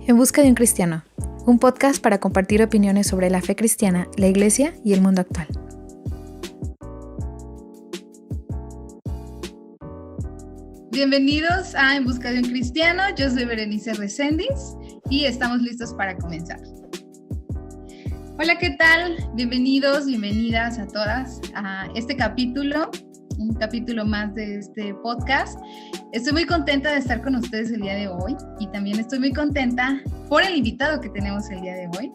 En busca de un cristiano, un podcast para compartir opiniones sobre la fe cristiana, la iglesia y el mundo actual. Bienvenidos a En busca de un cristiano, yo soy Berenice Reséndiz y estamos listos para comenzar. Hola, ¿qué tal? Bienvenidos, bienvenidas a todas a este capítulo, un capítulo más de este podcast. Estoy muy contenta de estar con ustedes el día de hoy y también estoy muy contenta por el invitado que tenemos el día de hoy.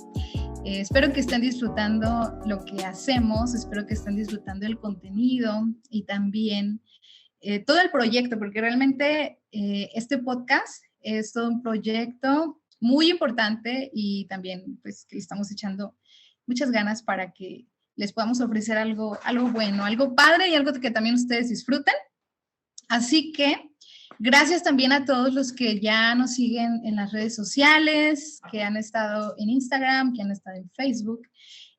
Espero que estén disfrutando lo que hacemos, espero que estén disfrutando el contenido y también todo el proyecto, porque realmente este podcast es todo un proyecto muy importante y también pues que le estamos echando muchas ganas para que les podamos ofrecer algo bueno, algo padre y algo que también ustedes disfruten. Así que gracias también a todos los que ya nos siguen en las redes sociales, que han estado en Instagram, que han estado en Facebook.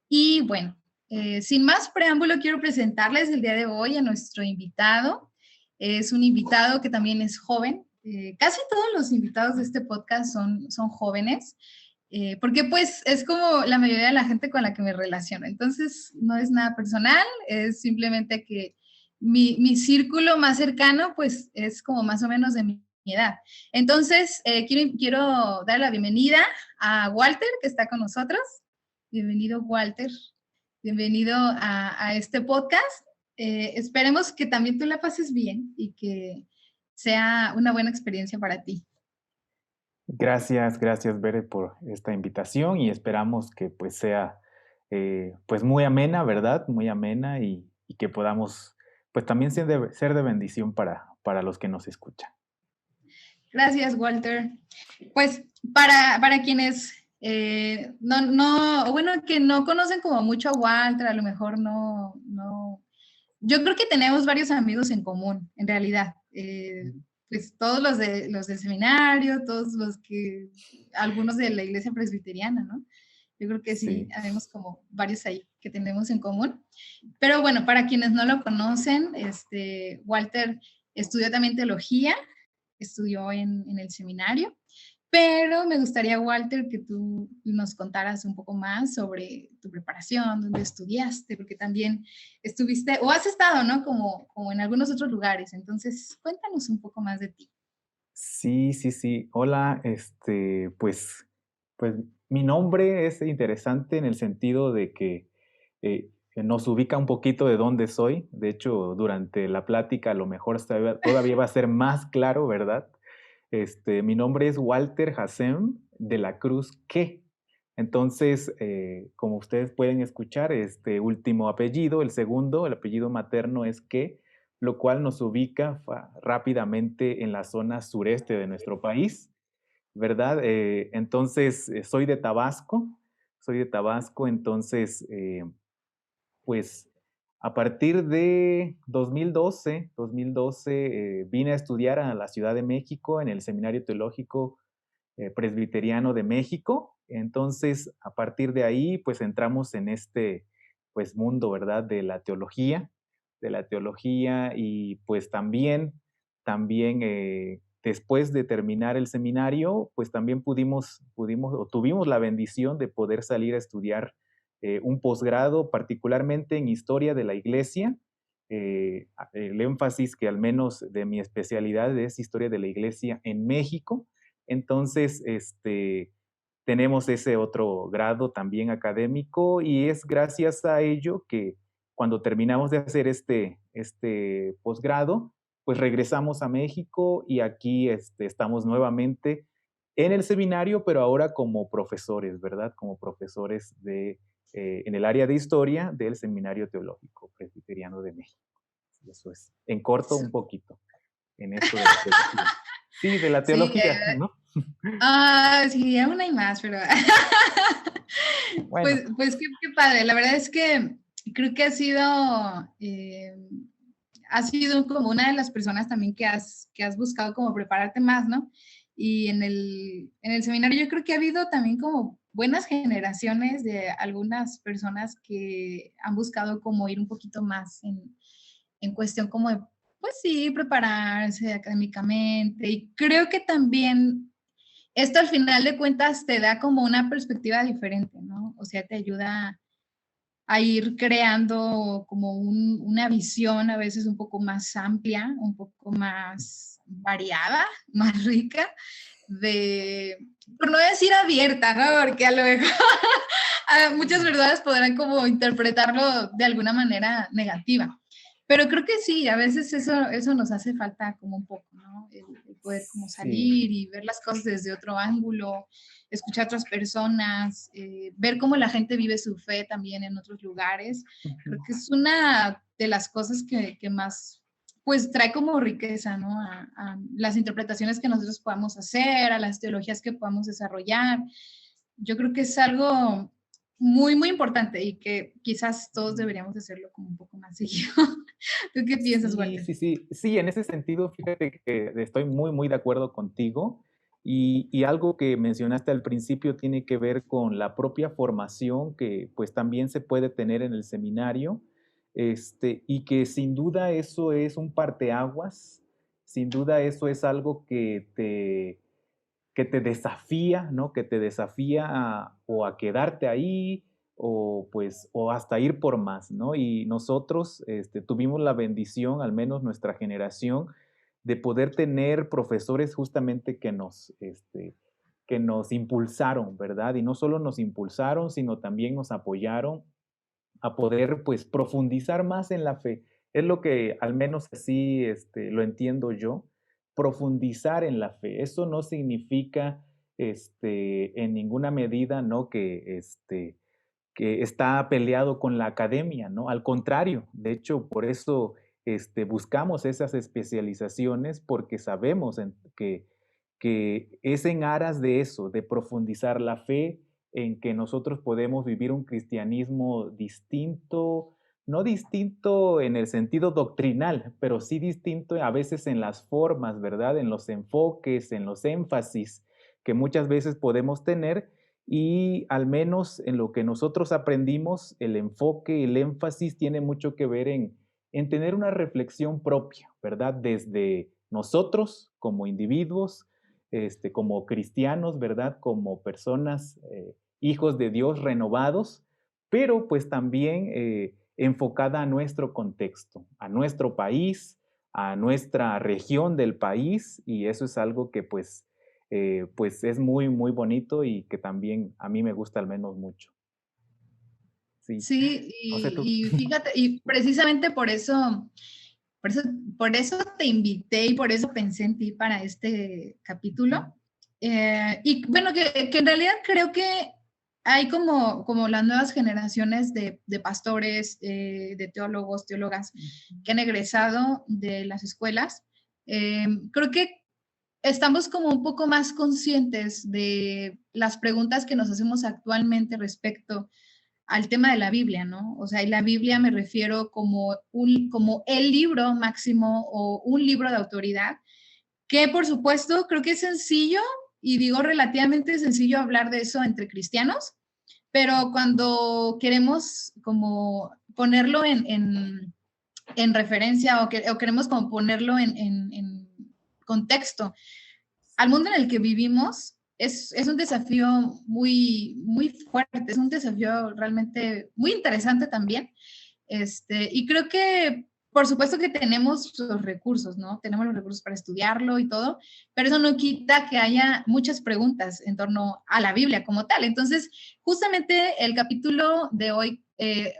Y bueno, sin más preámbulo, quiero presentarles el día de hoy a nuestro invitado. Es un invitado que también es joven. Casi todos los invitados de este podcast son jóvenes, porque pues es como la mayoría de la gente con la que me relaciono. Entonces, no es nada personal, es simplemente que mi círculo más cercano pues es como más o menos de mi edad. Entonces, quiero dar la bienvenida a Walter, que está con nosotros. Bienvenido, Walter. Bienvenido a este podcast. Esperemos que también tú la pases bien y que sea una buena experiencia para ti. Gracias, Bere, por esta invitación y esperamos que pues sea pues muy amena, ¿verdad? Muy amena y que podamos pues también ser de bendición para los que nos escuchan. Gracias, Walter. Pues para quienes que no conocen como mucho a Walter, a lo mejor no. Yo creo que tenemos varios amigos en común, en realidad. Pues todos los del seminario, algunos de la iglesia presbiteriana, ¿no? Yo creo que sí, habemos como varios ahí que tenemos en común. Pero bueno, para quienes no lo conocen, Walter estudió también teología, estudió en el seminario, pero me gustaría, Walter, que tú nos contaras un poco más sobre tu preparación, dónde estudiaste, porque también estuviste, o has estado, ¿no? Como en algunos otros lugares. Entonces, cuéntanos un poco más de ti. Sí. Hola, pues mi nombre es interesante en el sentido de que nos ubica un poquito de dónde soy. De hecho, durante la plática a lo mejor todavía va a ser más claro, ¿verdad? Mi nombre es Walter Hassem de la Cruz Que. Entonces, como ustedes pueden escuchar, este último apellido, el segundo, el apellido materno es Que, lo cual nos ubica rápidamente en la zona sureste de nuestro país, ¿verdad? Entonces, soy de Tabasco, entonces, pues a partir de 2012 vine a estudiar a la Ciudad de México en el Seminario Teológico Presbiteriano de México. Entonces, a partir de ahí, pues entramos en este pues mundo, ¿verdad? De la teología y pues también después de terminar el seminario, pues también tuvimos la bendición de poder salir a estudiar un posgrado, particularmente en historia de la iglesia. El énfasis que al menos de mi especialidad es historia de la iglesia en México. Entonces, tenemos ese otro grado también académico y es gracias a ello que cuando terminamos de hacer este posgrado, pues regresamos a México y aquí estamos nuevamente en el seminario, pero ahora como profesores, ¿verdad? Como profesores en el área de historia del Seminario Teológico Presbiteriano de México. Eso es, en corto un poquito, en esto de la teología. Sí, de la teología, Sí, ¿no? Sí, aún hay más, pero Bueno. pues qué padre. La verdad es que creo que has sido como una de las personas también que has buscado como prepararte más, ¿no? Y en el seminario yo creo que ha habido también como buenas generaciones de algunas personas que han buscado como ir un poquito más en cuestión como de, pues sí, prepararse académicamente. Y creo que también esto al final de cuentas te da como una perspectiva diferente, ¿no? O sea, te ayuda a ir creando como una visión a veces un poco más amplia, un poco más variada, más rica, por no decir abierta, ¿no? Porque a lo mejor muchas verdades podrán como interpretarlo de alguna manera negativa. Pero creo que sí, a veces eso nos hace falta como un poco, ¿no? El poder como Sí, salir y ver las cosas desde otro ángulo, escuchar a otras personas, ver cómo la gente vive su fe también en otros lugares. Creo que es una de las cosas que más, pues, trae como riqueza, ¿no? A las interpretaciones que nosotros podamos hacer, a las teologías que podamos desarrollar. Yo creo que es algo muy, muy importante y que quizás todos deberíamos hacerlo como un poco más seguido. ¿Tú qué piensas, sí, Walter? sí, sí. Sí, en ese sentido, fíjate que estoy muy, muy de acuerdo contigo. Y algo que mencionaste al principio tiene que ver con la propia formación que pues también se puede tener en el seminario, y que sin duda eso es un parteaguas, sin duda eso es algo que te desafía, ¿no? Que te desafía o a quedarte ahí o pues o hasta ir por más, ¿no? Y nosotros tuvimos la bendición, al menos nuestra generación, de poder tener profesores justamente que nos impulsaron, ¿verdad? Y no solo nos impulsaron, sino también nos apoyaron a poder pues profundizar más en la fe. Es lo que al menos así lo entiendo yo, profundizar en la fe. Eso no significa en ninguna medida, ¿no? Que está peleado con la academia, ¿no? Al contrario, de hecho, por eso buscamos esas especializaciones porque sabemos que es en aras de eso, de profundizar la fe, en que nosotros podemos vivir un cristianismo distinto, no distinto en el sentido doctrinal, pero sí distinto a veces en las formas, ¿verdad? En los enfoques, en los énfasis que muchas veces podemos tener y al menos en lo que nosotros aprendimos, el enfoque, el énfasis tiene mucho que ver en tener una reflexión propia, ¿verdad? Desde nosotros como individuos, como cristianos, ¿verdad? Como personas, hijos de Dios renovados, pero pues también enfocada a nuestro contexto, a nuestro país, a nuestra región del país, y eso es algo que pues es muy, muy bonito y que también a mí me gusta al menos mucho. Sí, Sí, no sé tú. y fíjate, y precisamente por eso, por eso te invité y por eso pensé en ti para este capítulo. Y bueno, que en realidad creo que hay como las nuevas generaciones de pastores, de teólogos, teólogas que han egresado de las escuelas. Creo que estamos como un poco más conscientes de las preguntas que nos hacemos actualmente respecto al tema de la Biblia, ¿no? O sea, y la Biblia me refiero como el libro máximo o un libro de autoridad, que por supuesto creo que es sencillo, y digo relativamente sencillo hablar de eso entre cristianos, pero cuando queremos como ponerlo en referencia o queremos como ponerlo en contexto al mundo en el que vivimos, es un desafío muy, muy fuerte, es un desafío realmente muy interesante también. Y creo que, por supuesto que tenemos los recursos, ¿no? Tenemos los recursos para estudiarlo y todo, pero eso no quita que haya muchas preguntas en torno a la Biblia como tal. Entonces, justamente el capítulo de hoy,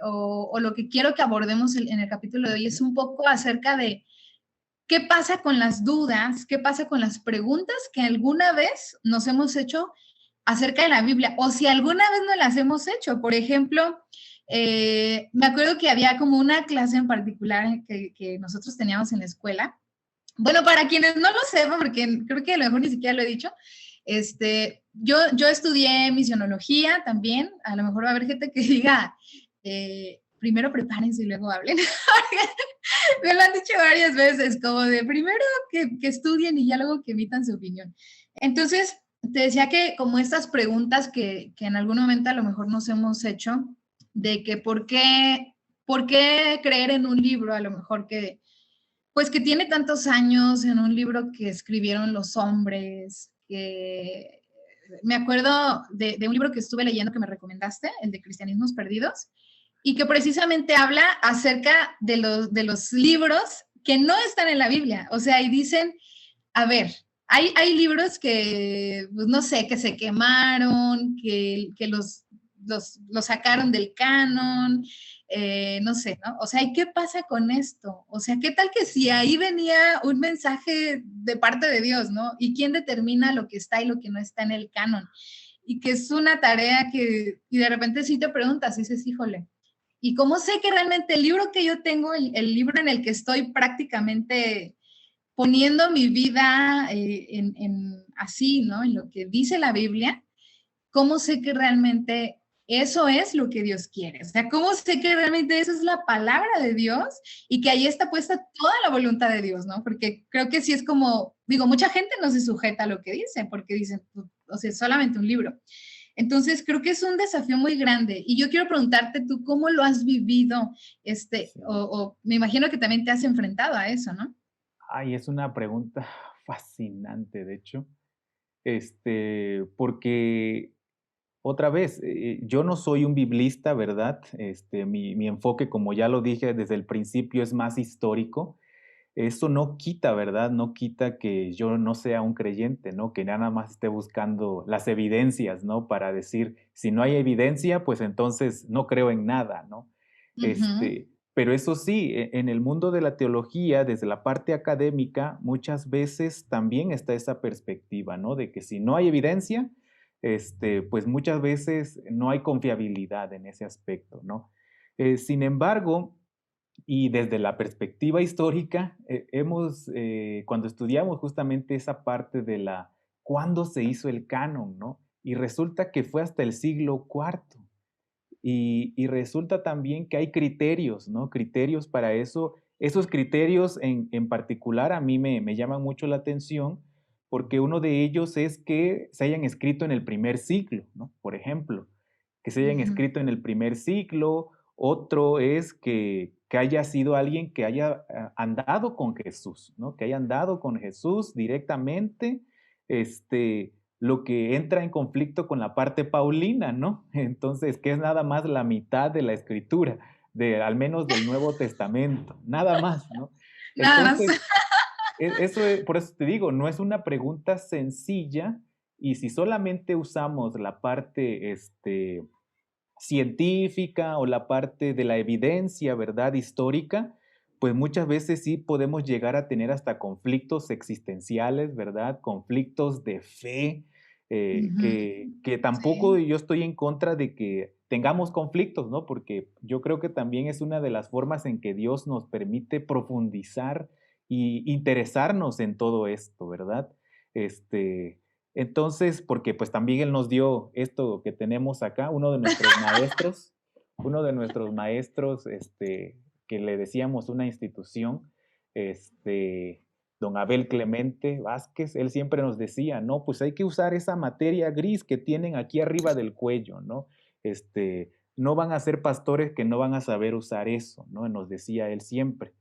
o lo que quiero que abordemos en el capítulo de hoy, es un poco acerca de ¿qué pasa con las dudas? ¿Qué pasa con las preguntas que alguna vez nos hemos hecho acerca de la Biblia? O si alguna vez no las hemos hecho. Por ejemplo, me acuerdo que había como una clase en particular que nosotros teníamos en la escuela. Bueno, para quienes no lo sepan, porque creo que a lo mejor ni siquiera lo he dicho, yo estudié misionología también. A lo mejor va a haber gente que diga, primero prepárense y luego hablen. Me lo han dicho varias veces, como de primero que estudien y ya luego que emitan su opinión. Entonces, te decía que como estas preguntas que en algún momento a lo mejor nos hemos hecho, de que por qué creer en un libro, a lo mejor que, pues que tiene tantos años, en un libro que escribieron los hombres, que me acuerdo de un libro que estuve leyendo que me recomendaste, el de Cristianismos Perdidos, y que precisamente habla acerca de los libros que no están en la Biblia. O sea, y dicen, a ver, hay libros que, pues, no sé, que se quemaron, que los sacaron del canon, no sé, ¿no? O sea, ¿y qué pasa con esto? O sea, ¿qué tal que si ahí venía un mensaje de parte de Dios, ¿no? ¿Y quién determina lo que está y lo que no está en el canon? Y que es una tarea que, y de repente sí te preguntas, y dices, híjole, ¿y cómo sé que realmente el libro que yo tengo, el libro en el que estoy prácticamente poniendo mi vida así, ¿no? En lo que dice la Biblia, ¿cómo sé que realmente eso es lo que Dios quiere? O sea, ¿cómo sé que realmente eso es la palabra de Dios y que ahí está puesta toda la voluntad de Dios, ¿no? Porque creo que sí es como, digo, mucha gente no se sujeta a lo que dice, porque dicen, pues, o sea, es solamente un libro. Entonces, creo que es un desafío muy grande. Y yo quiero preguntarte tú, ¿cómo lo has vivido? Sí. O me imagino que también te has enfrentado a eso, ¿no? Ay, es una pregunta fascinante, de hecho, porque otra vez, yo no soy un biblista, ¿verdad? Mi enfoque, como ya lo dije desde el principio, es más histórico. Eso no quita, ¿verdad? No quita que yo no sea un creyente, ¿no? Que nada más esté buscando las evidencias, ¿no? Para decir, si no hay evidencia, pues entonces no creo en nada, ¿no? Ujú. Pero eso sí, en el mundo de la teología, desde la parte académica, muchas veces también está esa perspectiva, ¿no? De que si no hay evidencia, pues muchas veces no hay confiabilidad en ese aspecto, ¿no? Sin embargo, y desde la perspectiva histórica, cuando estudiamos justamente esa parte de cuándo se hizo el canon, ¿no? Y resulta que fue hasta el siglo cuarto. Y resulta también que hay criterios, ¿no? Criterios para eso. Esos criterios en particular a mí me llaman mucho la atención porque uno de ellos es que se hayan escrito en el primer siglo, ¿no? Por ejemplo, que se hayan Ujú. escrito en el primer siglo. Otro es que haya sido alguien que haya andado con Jesús, ¿no? Que haya andado con Jesús directamente, lo que entra en conflicto con la parte paulina, ¿no? Entonces, que es nada más la mitad de la escritura, al menos del Nuevo Testamento, nada más, ¿no? Nada más. Entonces, por eso te digo, no es una pregunta sencilla y si solamente usamos la parte científica o la parte de la evidencia, ¿verdad? Histórica, pues muchas veces sí podemos llegar a tener hasta conflictos existenciales, ¿verdad? Conflictos de fe, Ujú. que tampoco Sí. yo estoy en contra de que tengamos conflictos, ¿no? Porque yo creo que también es una de las formas en que Dios nos permite profundizar y interesarnos en todo esto, ¿verdad? Entonces, porque pues también Él nos dio esto que tenemos acá, uno de nuestros maestros, que le decíamos una institución, este, don Abel Clemente Vázquez, él siempre nos decía, no, pues hay que usar esa materia gris que tienen aquí arriba del cuello, ¿no? No van a ser pastores que no van a saber usar eso, ¿no? Nos decía él siempre.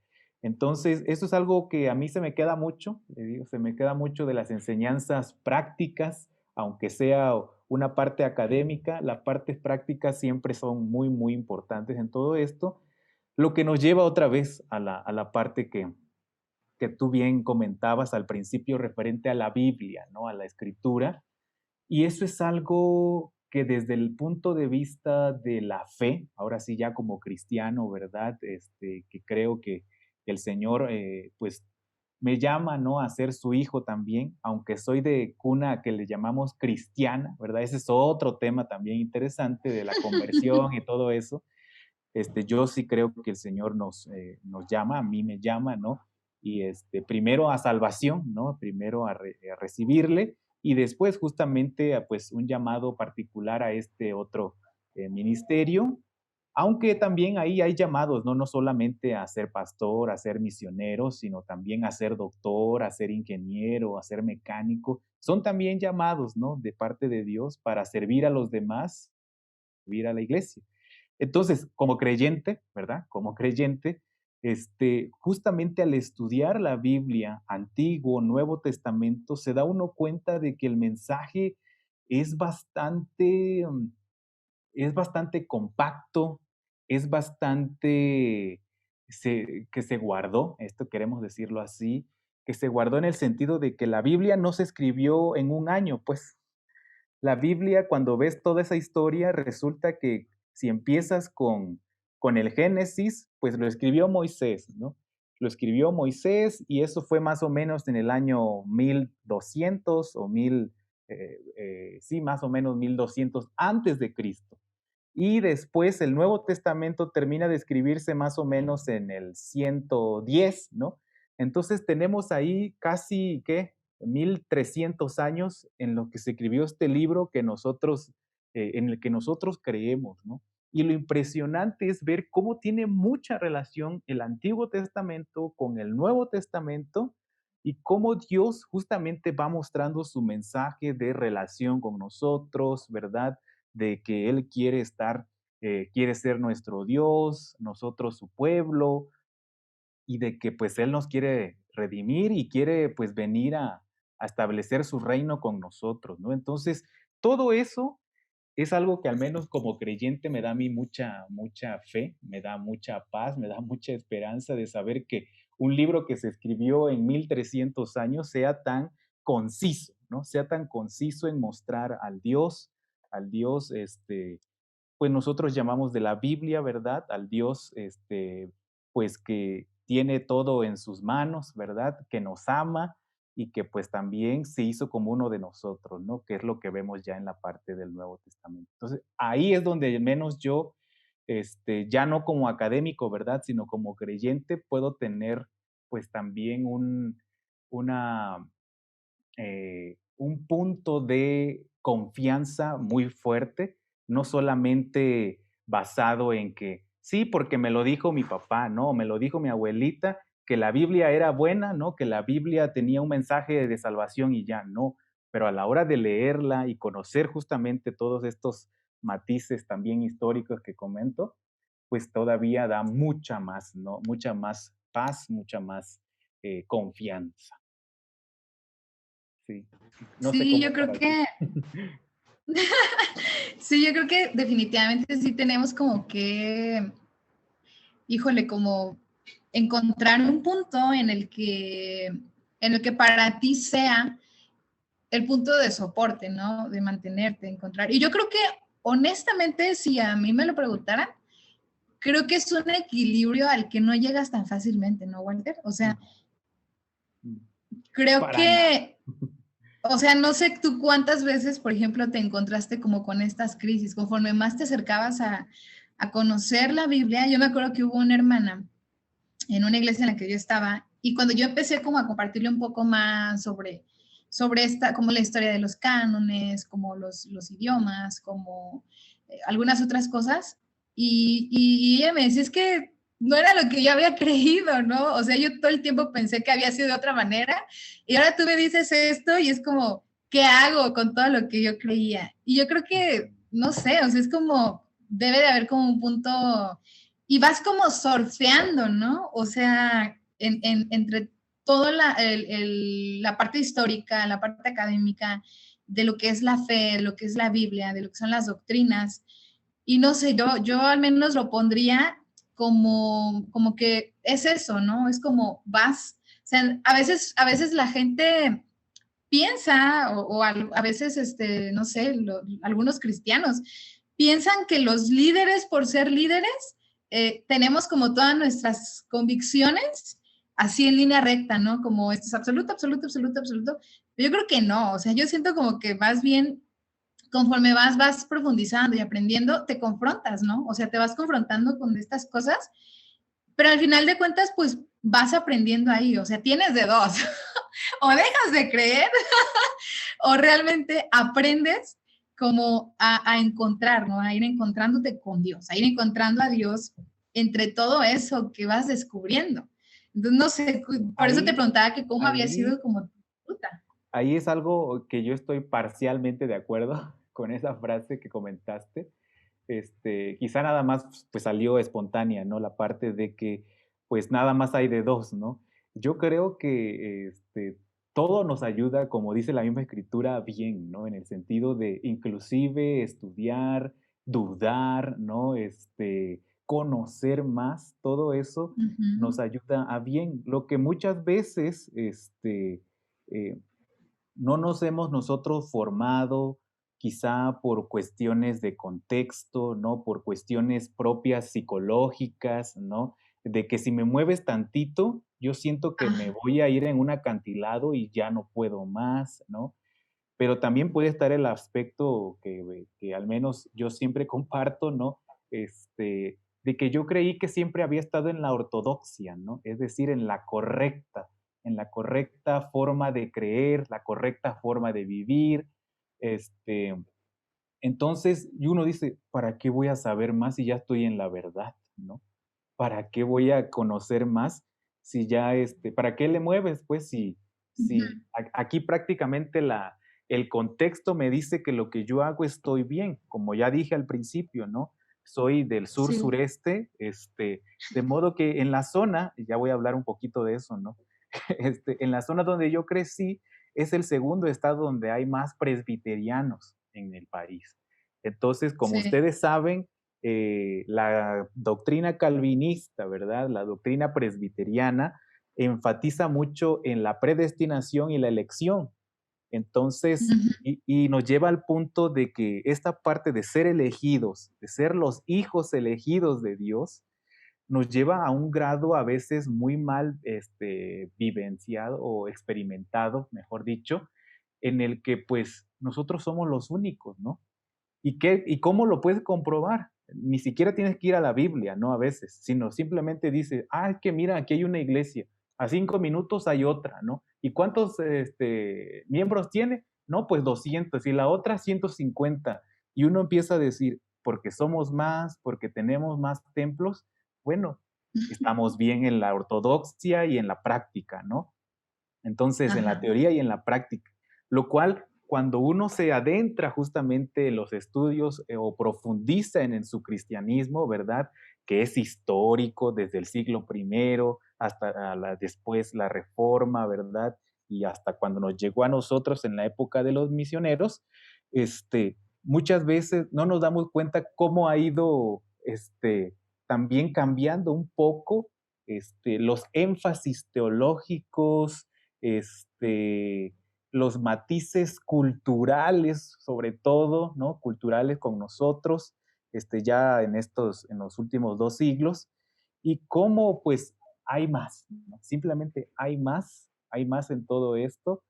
Entonces, eso es algo que a mí se me queda mucho, le digo, se me queda mucho de las enseñanzas prácticas, aunque sea una parte académica, las partes prácticas siempre son muy, muy importantes en todo esto, lo que nos lleva otra vez a la parte que tú bien comentabas al principio referente a la Biblia, ¿no? A la escritura. Y eso es algo que desde el punto de vista de la fe, ahora sí ya como cristiano, ¿verdad? Que creo que el Señor, pues, me llama, ¿no? A ser su hijo también, aunque soy de cuna que le llamamos cristiana, ¿verdad? Ese es otro tema también interesante de la conversión y todo eso. Yo sí creo que el Señor nos llama, a mí me llama, ¿no? Y primero a salvación, ¿no? Primero a recibirle y después justamente a pues un llamado particular a este otro ministerio, aunque también ahí hay llamados, ¿no? No solamente a ser pastor, a ser misionero, sino también a ser doctor, a ser ingeniero, a ser mecánico. Son también llamados, ¿no? De parte de Dios para servir a los demás, servir a la iglesia. Entonces, como creyente, ¿verdad? Como creyente, justamente al estudiar la Biblia, Antiguo, Nuevo Testamento, se da uno cuenta de que el mensaje es bastante, es bastante compacto, es bastante que se guardó, esto queremos decirlo así, que se guardó en el sentido de que la Biblia no se escribió en un año, pues la Biblia, cuando ves toda esa historia, resulta que si empiezas con el Génesis, pues lo escribió Moisés, ¿no? Lo escribió Moisés y eso fue más o menos en el año 1200 o 1000, sí, más o menos 1200 antes de Cristo. Y después el Nuevo Testamento termina de escribirse más o menos en el 110, ¿no? Entonces tenemos ahí casi, ¿qué? 1300 años en lo que se escribió este libro que nosotros, en el que nosotros creemos, ¿no? Y lo impresionante es ver cómo tiene mucha relación el Antiguo Testamento con el Nuevo Testamento y cómo Dios justamente va mostrando su mensaje de relación con nosotros, ¿verdad? De que Él quiere estar, quiere ser nuestro Dios, nosotros su pueblo, y de que pues Él nos quiere redimir y quiere pues venir a establecer su reino con nosotros, ¿no? Entonces, todo eso es algo que al menos como creyente me da a mí mucha fe, me da mucha paz, me da mucha esperanza de saber que un libro que se escribió en 1300 años sea tan conciso, ¿no? Sea tan conciso en mostrar al Dios, pues nosotros llamamos de la Biblia, ¿verdad? Al Dios, pues que tiene todo en sus manos, ¿verdad? Que nos ama y que pues también se hizo como uno de nosotros, ¿no? Que es lo que vemos ya en la parte del Nuevo Testamento. Entonces, ahí es donde al menos yo, ya no como académico, ¿verdad? Sino como creyente, puedo tener pues también una, un punto de confianza muy fuerte, no solamente basado en que, sí, porque me lo dijo mi papá, no, me lo dijo mi abuelita, que la Biblia era buena, ¿no? Que la Biblia tenía un mensaje de salvación y ya, no. Pero a la hora de leerla y conocer justamente todos estos matices también históricos que comento, pues todavía da mucha más, ¿no? Mucha más paz, mucha más confianza. Sí. No sé Sí, cómo yo es creo para ti. que, sí, yo creo que definitivamente sí tenemos como que, híjole, como encontrar un punto en el que para ti sea el punto de soporte, ¿no? De mantenerte, encontrar. Y yo creo que, honestamente, si a mí me lo preguntaran, creo que es un equilibrio al que no llegas tan fácilmente, ¿no, Walter? O sea, No, mm, creo para nada. que, o sea, no sé tú cuántas veces, por ejemplo, te encontraste como con estas crisis, conforme más te acercabas a conocer la Biblia. Yo me acuerdo que hubo una hermana en una iglesia en la que yo estaba y cuando yo empecé como a compartirle un poco más sobre esta, como la historia de los cánones, como los idiomas, como algunas otras cosas, y ella me decía, es que no era lo que yo había creído, ¿no? O sea, yo todo el tiempo pensé que había sido de otra manera y ahora tú me dices esto y es como, ¿qué hago con todo lo que yo creía? Y yo creo que, no sé, o sea, es como, debe de haber como un punto y vas como surfeando, ¿no? O sea, entre toda la parte histórica, la parte académica, de lo que es la fe, de lo que es la Biblia, de lo que son las doctrinas. Y no sé, yo al menos lo pondría como que es eso, ¿no? Es como vas, o sea, a veces la gente piensa, o a veces, no sé, algunos cristianos piensan que los líderes, por ser líderes, tenemos como todas nuestras convicciones así en línea recta, ¿no? Como esto es absoluto, absoluto, absoluto, absoluto. Pero yo creo que no, o sea, yo siento como que más bien conforme vas profundizando y aprendiendo, te confrontas, ¿no? O sea, te vas confrontando con estas cosas, pero al final de cuentas, pues vas aprendiendo ahí, o sea, tienes de dos, o dejas de creer o realmente aprendes como a encontrar, ¿no? A ir encontrándote con Dios, a ir encontrando a Dios entre todo eso que vas descubriendo. Entonces, no sé, por eso te Ahí, preguntaba que cómo había ahí, sido como tu ruta. ahí es algo que yo estoy parcialmente de acuerdo con esa frase que comentaste. Quizá nada más pues salió espontánea, ¿no? La parte de que pues nada más hay de dos, ¿no? Yo creo que todo nos ayuda, como dice la misma escritura, bien, ¿no? En el sentido de inclusive estudiar, dudar, ¿no? Conocer más, todo eso nos Ujú. ayuda a bien. Lo que muchas veces, eh, no nos hemos nosotros formado, quizá por cuestiones de contexto, ¿no? Por cuestiones propias psicológicas, ¿no? De que si me mueves tantito, yo siento que me Ah, voy a ir en un acantilado y ya no puedo más, ¿no? Pero también puede estar el aspecto que al menos yo siempre comparto, ¿no? De que yo creí que siempre había estado en la ortodoxia, ¿no? Es decir, en la correcta forma de creer, la correcta forma de vivir. Este, entonces, y uno dice, ¿para qué voy a saber más si ya estoy en la verdad, ¿no? ¿Para qué voy a conocer más si ya, para qué le mueves? Pues si ujú. aquí prácticamente el contexto me dice que lo que yo hago estoy bien, como ya dije al principio, ¿no? Soy del sur Sí. sureste, de modo que en la zona, y ya voy a hablar un poquito de eso, ¿no? En la zona donde yo crecí, es el segundo estado donde hay más presbiterianos en el país. Entonces, como Sí. ustedes saben, la doctrina calvinista, ¿verdad? La doctrina presbiteriana enfatiza mucho en la predestinación y la elección. Entonces, Ujú. y nos lleva al punto de que esta parte de ser elegidos, de ser los hijos elegidos de Dios, nos lleva a un grado a veces muy mal vivenciado o experimentado, mejor dicho, en el que pues nosotros somos los únicos, ¿no? ¿Y cómo lo puedes comprobar? Ni siquiera tienes que ir a la Biblia, ¿no? A veces, sino simplemente dices, es que mira, aquí hay una iglesia, a 5 minutos hay otra, ¿no? ¿Y cuántos miembros tiene? No, pues 200, y la otra 150. Y uno empieza a decir, porque somos más, porque tenemos más templos, bueno, estamos bien en la ortodoxia y en la práctica, ¿no? Entonces, en la Ajá. teoría y en la práctica, lo cual cuando uno se adentra justamente en los estudios o profundiza en su cristianismo, ¿verdad? Que es histórico desde el siglo primero hasta después la reforma, ¿verdad? Y hasta cuando nos llegó a nosotros en la época de los misioneros, muchas veces no nos damos cuenta cómo ha ido también cambiando un poco los énfasis teológicos, este, los matices culturales, sobre todo, ¿no? Culturales con nosotros, ya en los últimos 2 siglos, y cómo, pues, hay más, ¿no? Simplemente hay más en todo esto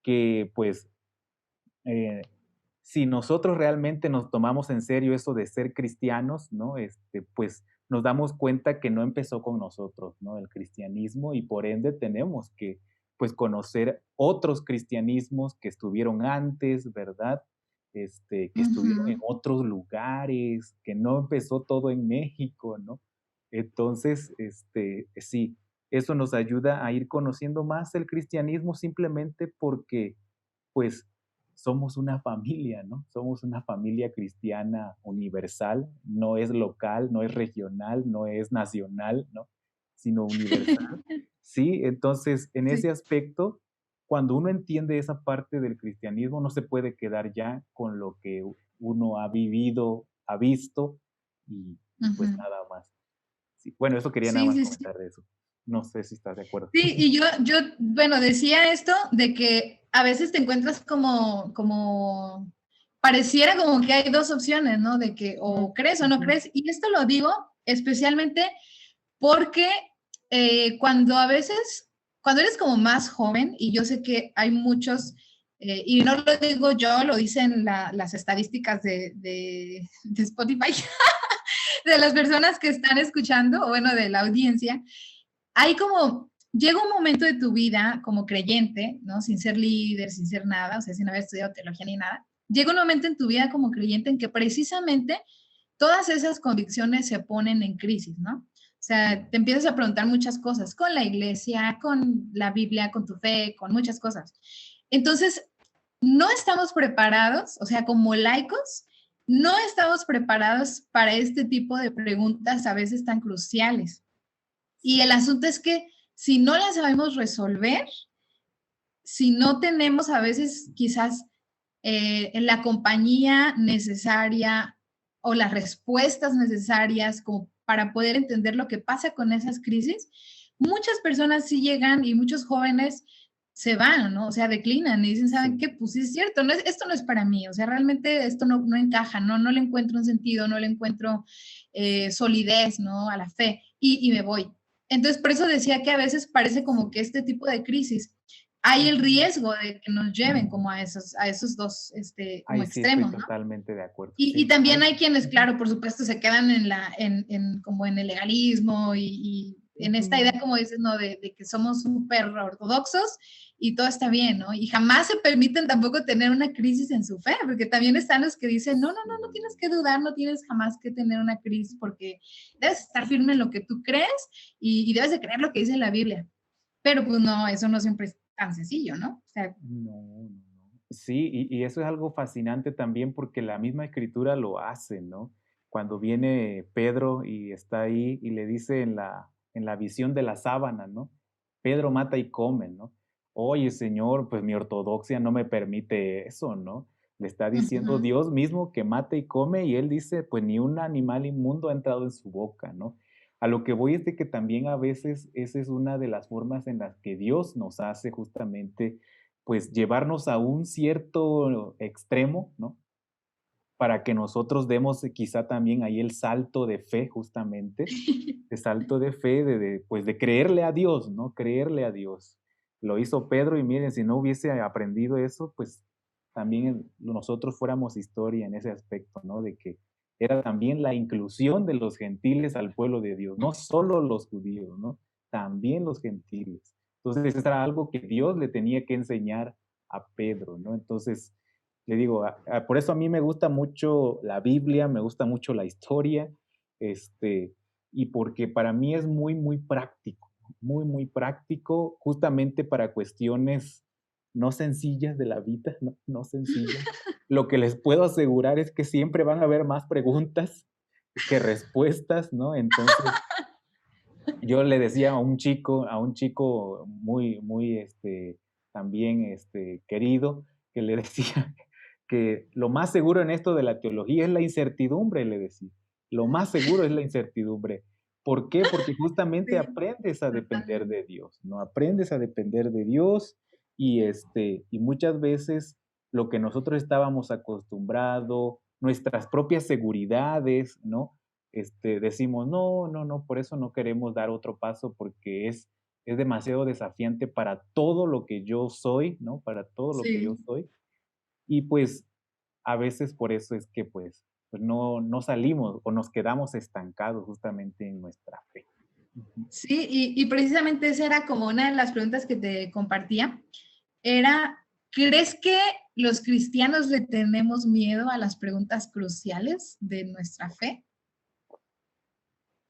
que, pues, eh, si nosotros realmente nos tomamos en serio eso de ser cristianos, ¿no? Pues nos damos cuenta que no empezó con nosotros, ¿no? El cristianismo y por ende tenemos que, pues, conocer otros cristianismos que estuvieron antes, ¿verdad? Que estuvieron en Ujú. otros lugares, que no empezó todo en México, ¿no? Entonces, sí, eso nos ayuda a ir conociendo más el cristianismo simplemente porque pues somos una familia, ¿no? Somos una familia cristiana universal, no es local, no es regional, no es nacional, ¿no? Sino universal. Sí, entonces en Sí. ese aspecto, cuando uno entiende esa parte del cristianismo, no se puede quedar ya con lo que uno ha vivido, ha visto y pues Ujú. nada más. Sí, bueno, eso quería nada Sí, más sí, sí. comentar de eso. No sé si estás de acuerdo. Sí, y bueno, decía esto de que a veces te encuentras pareciera como que hay dos opciones, ¿no? De que o crees o no Ujú. crees. Y esto lo digo especialmente porque cuando a veces, cuando eres como más joven, y yo sé que hay muchos, y no lo digo yo, lo dicen las estadísticas de Spotify, de las personas que están escuchando, o bueno, de la audiencia, hay como, llega un momento de tu vida como creyente, ¿no? Sin ser líder, sin ser nada, o sea, sin haber estudiado teología ni nada, llega un momento en tu vida como creyente en que precisamente todas esas convicciones se ponen en crisis, ¿no? O sea, te empiezas a preguntar muchas cosas con la iglesia, con la Biblia, con tu fe, con muchas cosas. Entonces, no estamos preparados, o sea, como laicos, no estamos preparados para este tipo de preguntas a veces tan cruciales. Y el asunto es que si no las sabemos resolver, si no tenemos a veces quizás la compañía necesaria o las respuestas necesarias como para poder entender lo que pasa con esas crisis, muchas personas sí llegan y muchos jóvenes se van, ¿no? O sea, declinan y dicen, ¿saben Sí, qué? Pues sí es cierto, no es, esto no es para mí, o sea, realmente esto no encaja, no le encuentro un sentido, no le encuentro solidez, ¿no? A la fe y me voy. Entonces, por eso decía que a veces parece como que este tipo de crisis hay el riesgo de que nos lleven como a esos dos como ahí sí estoy extremos, ¿no? totalmente de acuerdo. Y Sí, también hay quienes, claro, por supuesto, se quedan como en el legalismo y en esta idea, como dices, ¿no? De que somos súper ortodoxos y todo está bien, ¿no? Y jamás se permiten tampoco tener una crisis en su fe, porque también están los que dicen, no tienes que dudar, no tienes jamás que tener una crisis porque debes estar firme en lo que tú crees y debes de creer lo que dice la Biblia. Pero pues no, eso no siempre es tan sencillo, ¿no? O sea, no, no, no. Sí, y eso es algo fascinante también porque la misma escritura lo hace, ¿no? Cuando viene Pedro y está ahí y le dice en la visión de la sábana, ¿no? Pedro mata y come, ¿no? Oye, Señor, pues mi ortodoxia no me permite eso, ¿no? Le está diciendo ujú, Dios mismo que mate y come y él dice, pues ni un animal inmundo ha entrado en su boca, ¿no? A lo que voy es de que también a veces esa es una de las formas en las que Dios nos hace justamente pues llevarnos a un cierto extremo, ¿no? Para que nosotros demos quizá también ahí el salto de fe, justamente, el salto de fe pues de creerle a Dios, ¿no? Creerle a Dios. Lo hizo Pedro y miren, si no hubiese aprendido eso, pues también nosotros fuéramos historia en ese aspecto, ¿no? De que era también la inclusión de los gentiles al pueblo de Dios, no solo los judíos, ¿no? También los gentiles. Entonces, eso era algo que Dios le tenía que enseñar a Pedro, ¿no? Entonces, le digo, por eso a mí me gusta mucho la Biblia, me gusta mucho la historia, y porque para mí es muy, muy práctico, justamente para cuestiones no sencillas de la vida, no, no sencillas. Lo que les puedo asegurar es que siempre van a haber más preguntas que respuestas, ¿no? Entonces, yo le decía a un chico muy, muy, también, querido, que le decía que lo más seguro en esto de la teología es la incertidumbre, le decía. Lo más seguro es la incertidumbre. ¿Por qué? Porque justamente sí, aprendes a depender totalmente. de Dios, ¿no? Aprendes a depender de Dios y muchas veces lo que nosotros estábamos acostumbrados, nuestras propias seguridades, ¿no? Decimos, no, no, no, por eso no queremos dar otro paso porque es demasiado desafiante para todo lo que yo soy, ¿no? Para todo lo que yo Sí. soy. Y pues a veces por eso es que pues no, no salimos o nos quedamos estancados justamente en nuestra fe. Ujú. Sí, y precisamente esa era como una de las preguntas que te compartía, era, ¿crees que los cristianos le tenemos miedo a las preguntas cruciales de nuestra fe?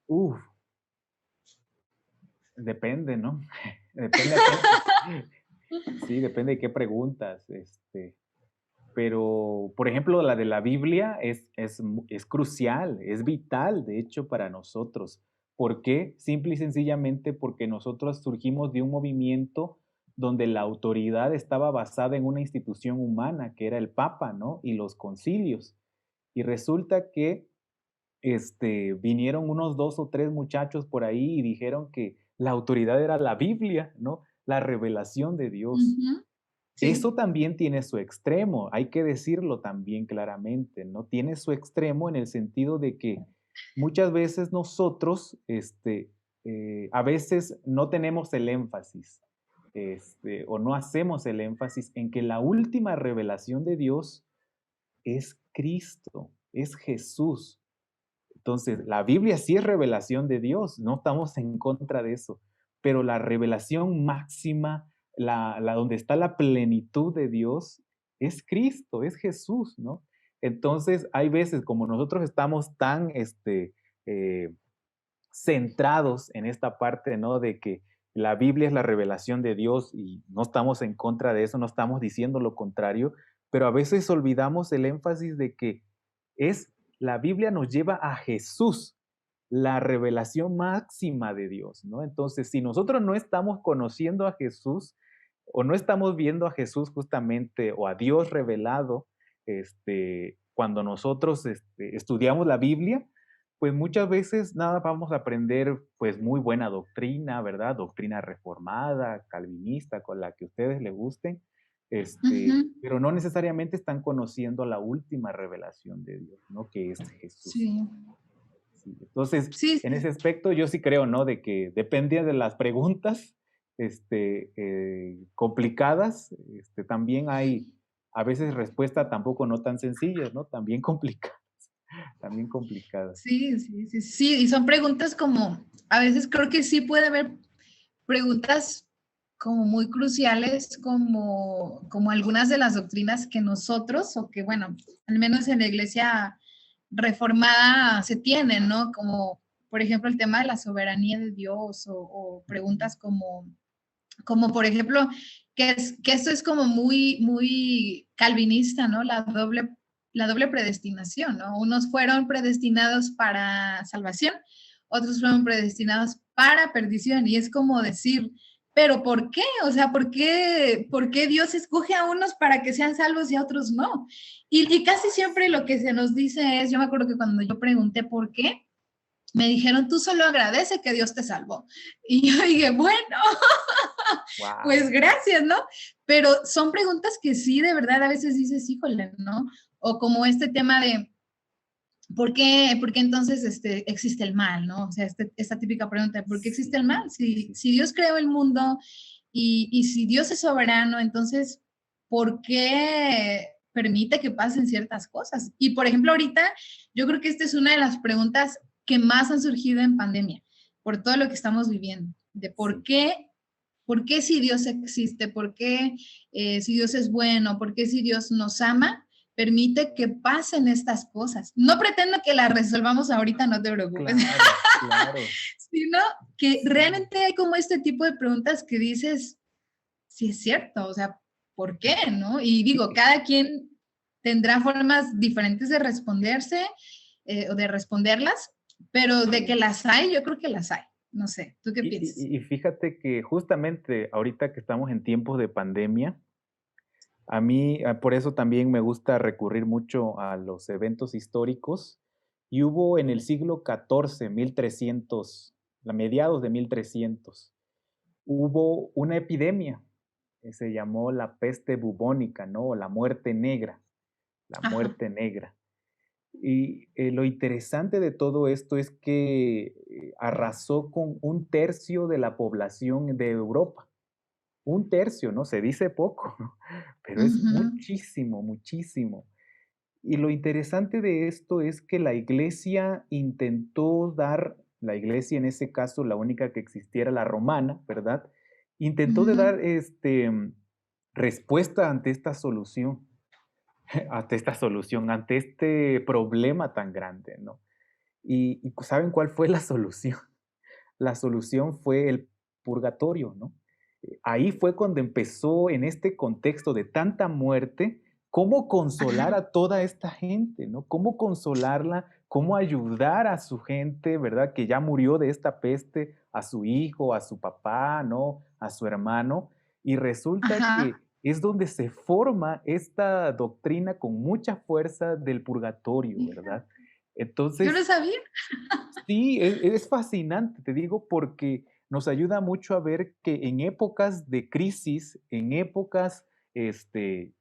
Uf, depende, ¿no? Depende a qué. Sí, depende de qué preguntas. Pero, por ejemplo, la de la Biblia es crucial, es vital, de hecho, para nosotros. ¿Por qué? Simple y sencillamente porque nosotros surgimos de un movimiento donde la autoridad estaba basada en una institución humana, que era el Papa, ¿no? Y los concilios. Y resulta que vinieron unos 2 o 3 muchachos por ahí y dijeron que la autoridad era la Biblia, ¿no? La revelación de Dios. Ujú, sí, Eso también tiene su extremo, hay que decirlo también claramente, ¿no? Tiene su extremo en el sentido de que muchas veces nosotros, a veces no tenemos el énfasis, o no hacemos el énfasis en que la última revelación de Dios es Cristo, es Jesús. Entonces, la Biblia sí es revelación de Dios, no estamos en contra de eso, pero la revelación máxima, la donde está la plenitud de Dios, es Cristo, es Jesús, ¿no? Entonces, hay veces como nosotros estamos tan, eh, centrados en esta parte, ¿no? De que la Biblia es la revelación de Dios y no estamos en contra de eso, no estamos diciendo lo contrario, pero a veces olvidamos el énfasis de que es la Biblia nos lleva a Jesús, la revelación máxima de Dios, ¿no? Entonces, si nosotros no estamos conociendo a Jesús, o no estamos viendo a Jesús justamente o a Dios revelado cuando nosotros estudiamos la Biblia, pues muchas veces nada vamos a aprender pues muy buena doctrina, ¿verdad? Doctrina reformada, calvinista, con la que a ustedes les gusten, Ujú. pero no necesariamente están conociendo la última revelación de Dios, ¿no? Que es Jesús. Sí, Sí, entonces, sí, en sí. ese aspecto yo sí creo, ¿no? De que depende de las preguntas complicadas, también hay a veces respuestas tampoco no tan sencillas, ¿no? También complicadas, también complicadas. Sí, sí, sí, sí, y son preguntas como, a veces creo que sí puede haber preguntas como muy cruciales, como algunas de las doctrinas que nosotros, o que bueno, al menos en la iglesia reformada se tienen, ¿no? Como, por ejemplo, el tema de la soberanía de Dios, o preguntas como por ejemplo, que esto es como muy, muy calvinista, ¿no? La doble predestinación, ¿no? Unos fueron predestinados para salvación, otros fueron predestinados para perdición, y es como decir, pero ¿por qué? O sea, ¿por qué Dios escoge a unos para que sean salvos y a otros no? Y casi siempre lo que se nos dice es, yo me acuerdo que cuando yo pregunté por qué, me dijeron, tú solo agradece que Dios te salvó. Y yo dije, bueno, pues Wow. gracias, ¿no? Pero son preguntas que sí, de verdad, a veces dices, híjole, ¿no? O como este tema de, ¿por qué entonces existe el mal, ¿no? O sea, esta típica pregunta, ¿por qué existe Sí, el mal? Si, sí, si Dios creó el mundo y si Dios es soberano, entonces, ¿por qué permite que pasen ciertas cosas? Y, por ejemplo, ahorita yo creo que esta es una de las preguntas que más han surgido en pandemia, por todo lo que estamos viviendo, de sí. por qué si Dios existe, por qué si Dios es bueno, por qué si Dios nos ama, permite que pasen estas cosas. No pretendo que las resolvamos ahorita, no te preocupes, Claro, claro. sino que Sí. realmente hay como este tipo de preguntas que dices, sí es cierto, o sea, ¿por qué? ¿No? Y digo, Sí, cada quien tendrá formas diferentes de responderse o de responderlas, pero de sí. que las hay, yo creo que las hay. No sé, ¿tú qué Y, piensas? y fíjate que justamente ahorita que estamos en tiempos de pandemia, a mí, por eso también me gusta recurrir mucho a los eventos históricos. Y hubo en el siglo XIV, 1300, a mediados de 1300, hubo una epidemia que se llamó la peste bubónica, ¿no? O la muerte negra, la Ajá, muerte negra. Y lo interesante de todo esto es que arrasó con un tercio de la población de Europa. Un tercio, ¿no? Se dice poco, ¿no? Pero es ujú, muchísimo, muchísimo. Y lo interesante de esto es que la iglesia intentó dar, la iglesia en ese caso, la única que existiera, la romana, ¿verdad? Intentó de ujú. dar respuesta ante esta solución, ante esta solución, ante este problema tan grande, ¿no? Y ¿saben cuál fue la solución? La solución fue el purgatorio, ¿no? Ahí fue cuando empezó en este contexto de tanta muerte, cómo consolar Ajá, a toda esta gente, ¿no? Cómo consolarla, cómo ayudar a su gente, ¿verdad? Que ya murió de esta peste, a su hijo, a su papá, ¿no? A su hermano. Y resulta ajá. que es donde se forma esta doctrina con mucha fuerza del purgatorio, Hija, ¿verdad? yo no Entonces, sabía. sí, es fascinante, te digo, porque nos ayuda mucho a ver que en épocas de crisis, en épocas,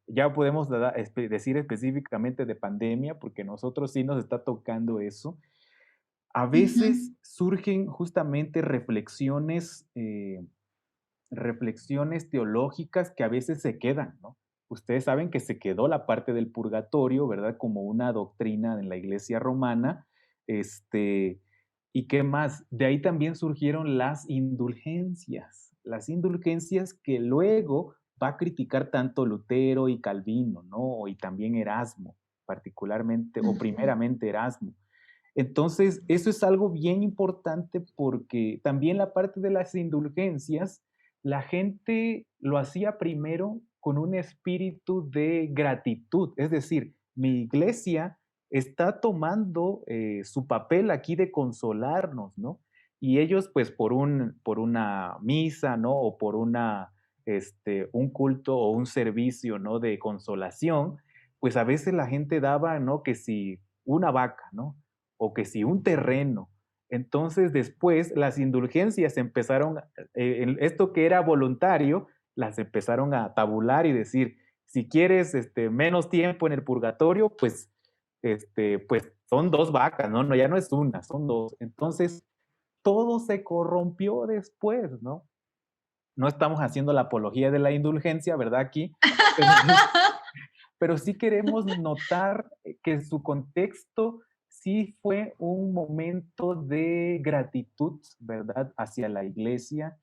ya podemos decir específicamente de pandemia, porque nosotros sí nos está tocando eso. A Ujú. veces surgen justamente reflexiones teológicas que a veces se quedan, ¿no? Ustedes saben que se quedó la parte del purgatorio, ¿verdad? Como una doctrina en la iglesia romana. Este, ¿Y qué más? De ahí también surgieron las indulgencias que luego va a criticar tanto Lutero y Calvino, ¿no? Y también Erasmo, particularmente, o Ujú. primeramente Erasmo. Entonces, eso es algo bien importante porque también la parte de las indulgencias, la gente lo hacía primero con un espíritu de gratitud, es decir, mi iglesia está tomando su papel aquí de consolarnos, ¿no? Y ellos, pues, por una misa, ¿no? O por una un culto o un servicio, ¿no? De consolación, pues a veces la gente daba, ¿no? Que si una vaca, ¿no? O que si un terreno. Entonces después las indulgencias empezaron, esto que era voluntario, las empezaron a tabular y decir, si quieres menos tiempo en el purgatorio, pues son 2 vacas, ¿no? No, ya no es una, son 2. Entonces, todo se corrompió después, ¿no? No estamos haciendo la apología de la indulgencia, ¿verdad? Aquí, pero, pero sí queremos notar que su contexto sí fue un momento de gratitud, ¿verdad? Hacia la iglesia,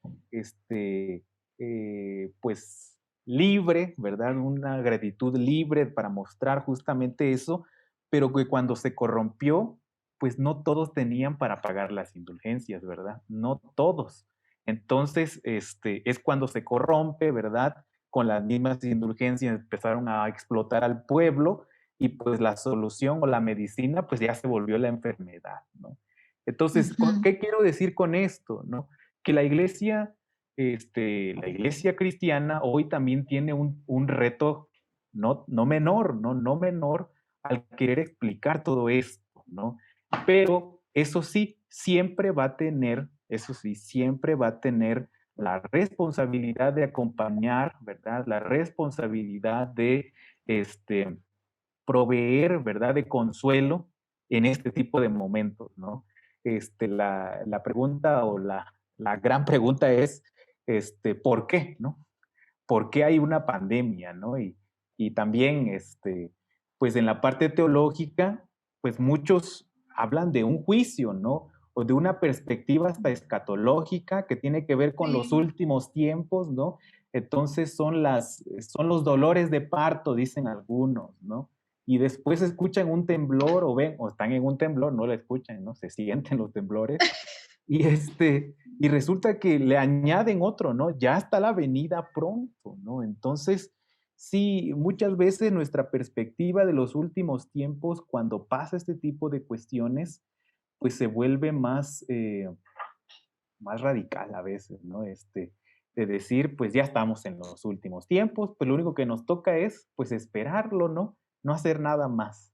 pues libre, ¿verdad? Una gratitud libre para mostrar justamente eso, pero que cuando se corrompió, pues no todos tenían para pagar las indulgencias, ¿verdad? No todos. Entonces, es cuando se corrompe, ¿verdad? Con las mismas indulgencias empezaron a explotar al pueblo y pues la solución o la medicina pues ya se volvió la enfermedad, ¿no? Entonces, ¿qué quiero decir con esto, no? Que la iglesia cristiana hoy también tiene un reto no menor, no menor al querer explicar todo esto, ¿no? Pero eso sí, siempre va a tener la responsabilidad de acompañar, ¿verdad? La responsabilidad de proveer, ¿verdad? De consuelo en este tipo de momentos, ¿no? La pregunta o la gran pregunta es, ¿por qué, no? ¿Por qué hay una pandemia, no? Y también, pues en la parte teológica, pues muchos hablan de un juicio, ¿no? O de una perspectiva hasta escatológica que tiene que ver con los Sí. últimos tiempos, ¿no? Entonces son los dolores de parto, dicen algunos, ¿no? Y después escuchan un temblor o ven, o están en un temblor, no lo escuchan, ¿no? Se sienten los temblores. Y, y resulta que le añaden otro, ¿no? Ya está la venida pronto, ¿no? Entonces, sí, muchas veces nuestra perspectiva de los últimos tiempos, cuando pasa este tipo de cuestiones, pues se vuelve más radical a veces, ¿no? De decir, pues ya estamos en los últimos tiempos, pues lo único que nos toca es, pues esperarlo, ¿no? No hacer nada más.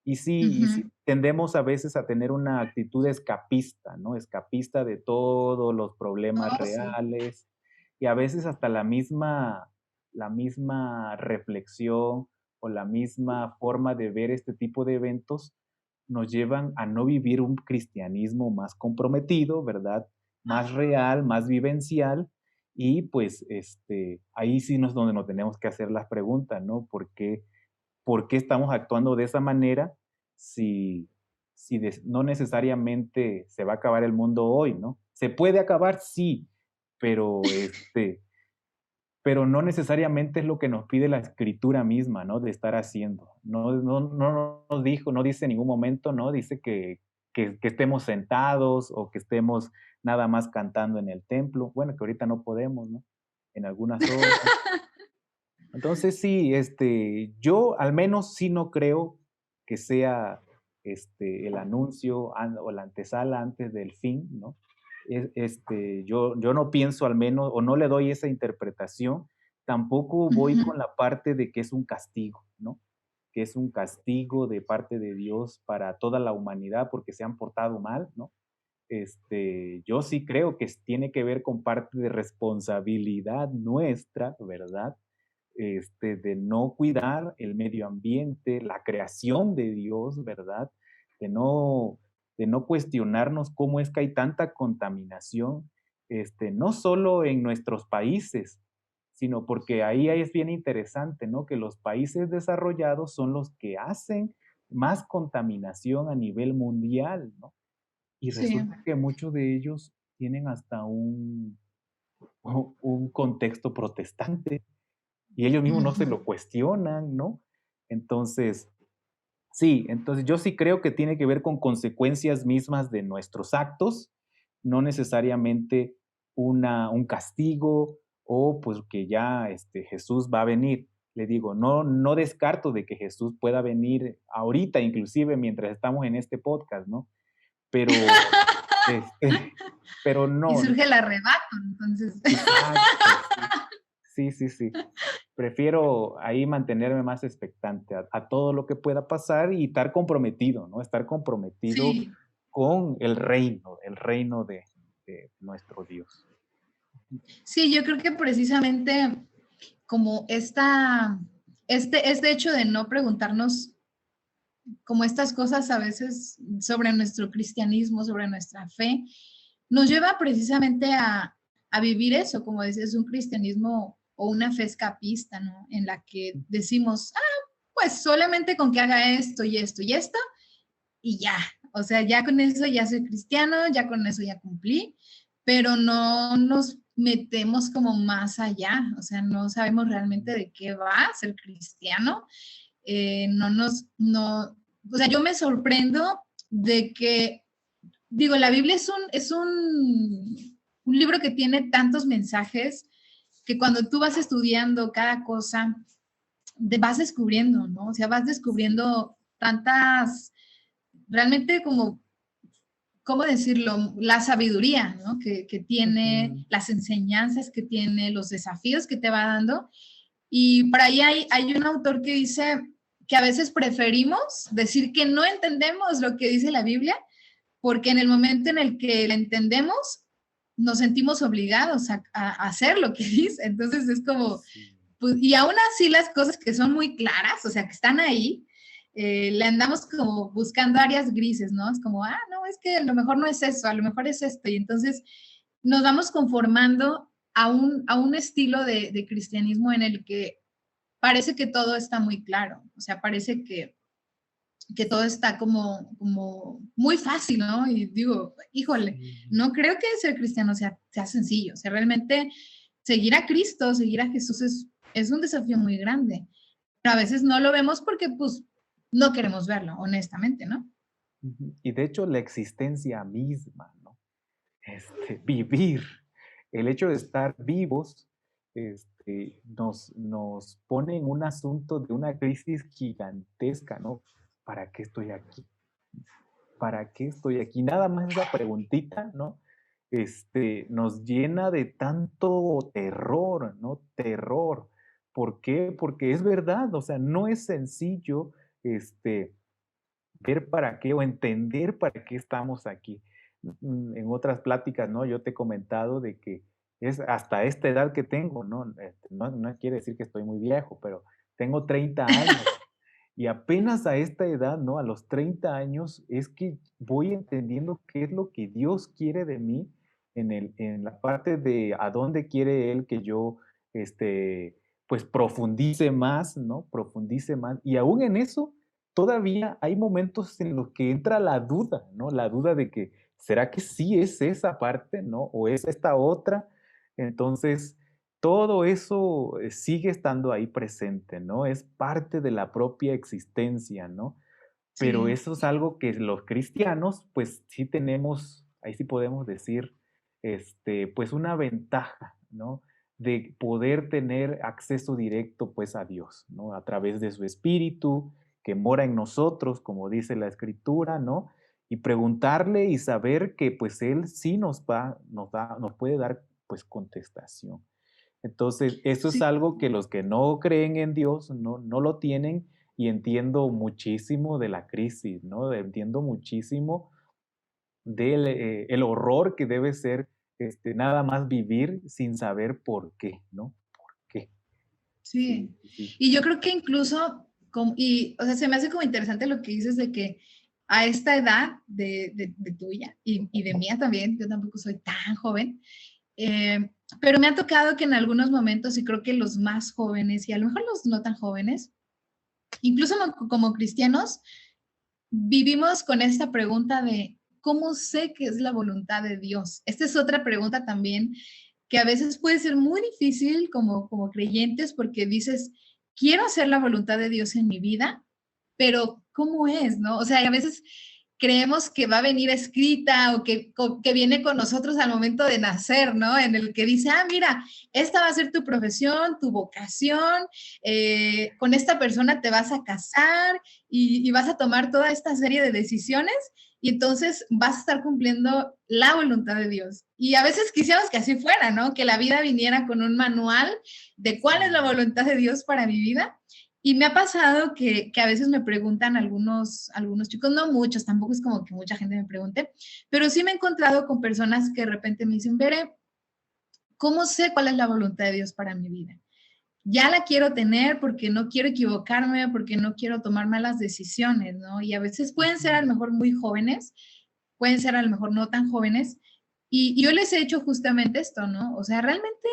Y sí, tendemos a veces a tener una actitud escapista, ¿no? Escapista de todos los problemas Oh, sí. reales y a veces hasta la misma reflexión o la misma forma de ver este tipo de eventos nos llevan a no vivir un cristianismo más comprometido, ¿verdad? Más real, más vivencial y pues ahí sí es donde nos tenemos que hacer las preguntas, ¿no? ¿Por qué estamos actuando de esa manera si no necesariamente se va a acabar el mundo hoy, ¿no? ¿Se puede acabar? Sí, pero, pero no necesariamente es lo que nos pide la escritura misma, ¿no? De estar haciendo. No nos dijo, no dice en ningún momento, ¿no? Dice que estemos sentados o que estemos nada más cantando en el templo. Bueno, que ahorita no podemos, ¿no? En algunas horas. Entonces sí, yo al menos sí no creo que sea el anuncio o la antesala antes del fin, ¿no? Yo no pienso al menos, o no le doy esa interpretación, tampoco voy con la parte de que es un castigo, ¿no? Que es un castigo de parte de Dios para toda la humanidad porque se han portado mal, ¿no? Yo sí creo que tiene que ver con parte de responsabilidad nuestra, ¿verdad? De no cuidar el medio ambiente, la creación de Dios, ¿verdad? De no, de no cuestionarnos cómo es que hay tanta contaminación, no solo en nuestros países, sino porque ahí es bien interesante, ¿no? Que los países desarrollados son los que hacen más contaminación a nivel mundial, ¿no? Y Sí. resulta que muchos de ellos tienen hasta un contexto protestante y ellos mismos no se lo cuestionan, ¿no? Entonces, sí, entonces yo sí creo que tiene que ver con consecuencias mismas de nuestros actos, no necesariamente un castigo o pues que ya Jesús va a venir. Le digo, no descarto de que Jesús pueda venir ahorita, inclusive mientras estamos en este podcast, ¿no? Pero, este, pero Y no, surge el arrebato, entonces. exacto, sí. Sí, sí, sí. Prefiero ahí mantenerme más expectante a todo lo que pueda pasar y estar comprometido, ¿no? Estar comprometido Sí, con el reino de nuestro Dios. sí, yo creo que precisamente como este hecho de no preguntarnos como estas cosas a veces sobre nuestro cristianismo, sobre nuestra fe, nos lleva precisamente a vivir eso, como dices, un cristianismo o una fe escapista, ¿no? En la que decimos, ah, pues solamente con que haga esto y esto y esto, y ya, o sea, ya con eso ya soy cristiano, ya con eso ya cumplí, pero no nos metemos como más allá, o sea, no sabemos realmente de qué va ser cristiano, o sea, yo me sorprendo de que, digo, la Biblia un libro que tiene tantos mensajes que cuando tú vas estudiando cada cosa, vas descubriendo, ¿no? O sea, vas descubriendo tantas, realmente como, ¿cómo decirlo? La sabiduría, ¿no? Que tiene, Ujú. las enseñanzas que tiene, los desafíos que te va dando. Y por ahí hay un autor que dice que a veces preferimos decir que no entendemos lo que dice la Biblia, porque en el momento en el que la entendemos, nos sentimos obligados a hacer lo que dice. Entonces es como, Sí. pues, y aún así las cosas que son muy claras, o sea, que están ahí, le andamos como buscando áreas grises, ¿no? Es como, ah, no, es que a lo mejor no es eso, a lo mejor es esto. Y entonces nos vamos conformando a un estilo de cristianismo en el que parece que todo está muy claro, o sea, parece que todo está como muy fácil, ¿no? Y digo, híjole, Ujú. no creo que ser cristiano sea sencillo, o sea, realmente seguir a Cristo, seguir a Jesús es un desafío muy grande, pero a veces no lo vemos porque pues no queremos verlo, honestamente, ¿no? Ujú. Y de hecho, la existencia misma, ¿no? Vivir, el hecho de estar vivos, nos pone en un asunto de una crisis gigantesca, ¿no? ¿Para qué estoy aquí? ¿Para qué estoy aquí? Nada más esa preguntita, ¿no? Nos llena de tanto terror, ¿no? Terror. ¿Por qué? Porque es verdad, o sea, no es sencillo, este, ver para qué o entender para qué estamos aquí. En otras pláticas, ¿no? Yo te he comentado de que es hasta esta edad que tengo, ¿no? No quiere decir que estoy muy viejo, pero tengo 30 años y apenas a esta edad, ¿no? A los 30 años es que voy entendiendo qué es lo que Dios quiere de mí en la parte de a dónde quiere Él que yo, pues profundice más, ¿no? Profundice más. Y aún en eso, todavía hay momentos en los que entra la duda, ¿no? La duda de que, ¿será que sí es esa parte, ¿no? ¿O es esta otra? Entonces, todo eso sigue estando ahí presente, ¿no? Es parte de la propia existencia, ¿no? Pero Sí, eso es algo que los cristianos, pues sí tenemos, ahí sí podemos decir, pues una ventaja, ¿no? De poder tener acceso directo, pues, a Dios, ¿no? A través de su Espíritu que mora en nosotros, como dice la Escritura, ¿no? Y preguntarle y saber que, pues, Él sí nos puede dar, pues, contestación. Entonces, eso es sí, algo que los que no creen en Dios no lo tienen y entiendo muchísimo de la crisis, ¿no? Entiendo muchísimo del el horror que debe ser nada más vivir sin saber por qué, ¿no? ¿Por qué? sí. Sí, sí, sí. Y yo creo que incluso, o sea, se me hace como interesante lo que dices de que a esta edad de tuya y de mía también, yo tampoco soy tan joven, pero me ha tocado que en algunos momentos, y creo que los más jóvenes y a lo mejor los no tan jóvenes, incluso como cristianos, vivimos con esta pregunta de, ¿cómo sé que es la voluntad de Dios? Esta es otra pregunta también que a veces puede ser muy difícil como creyentes porque dices, quiero hacer la voluntad de Dios en mi vida, pero ¿cómo es? ¿No? O sea, a veces creemos que va a venir escrita o que viene con nosotros al momento de nacer, ¿no? En el que dice, mira, esta va a ser tu profesión, tu vocación, con esta persona te vas a casar y vas a tomar toda esta serie de decisiones y entonces vas a estar cumpliendo la voluntad de Dios. Y a veces quisiéramos que así fuera, ¿no? Que la vida viniera con un manual de cuál es la voluntad de Dios para mi vida. Y me ha pasado que a veces me preguntan algunos chicos, no muchos, tampoco es como que mucha gente me pregunte, pero sí me he encontrado con personas que de repente me dicen, Bere, ¿cómo sé cuál es la voluntad de Dios para mi vida? Ya la quiero tener porque no quiero equivocarme, porque no quiero tomar malas decisiones, ¿no? Y a veces pueden ser a lo mejor muy jóvenes, pueden ser a lo mejor no tan jóvenes, y yo les he hecho justamente esto, ¿no? O sea, realmente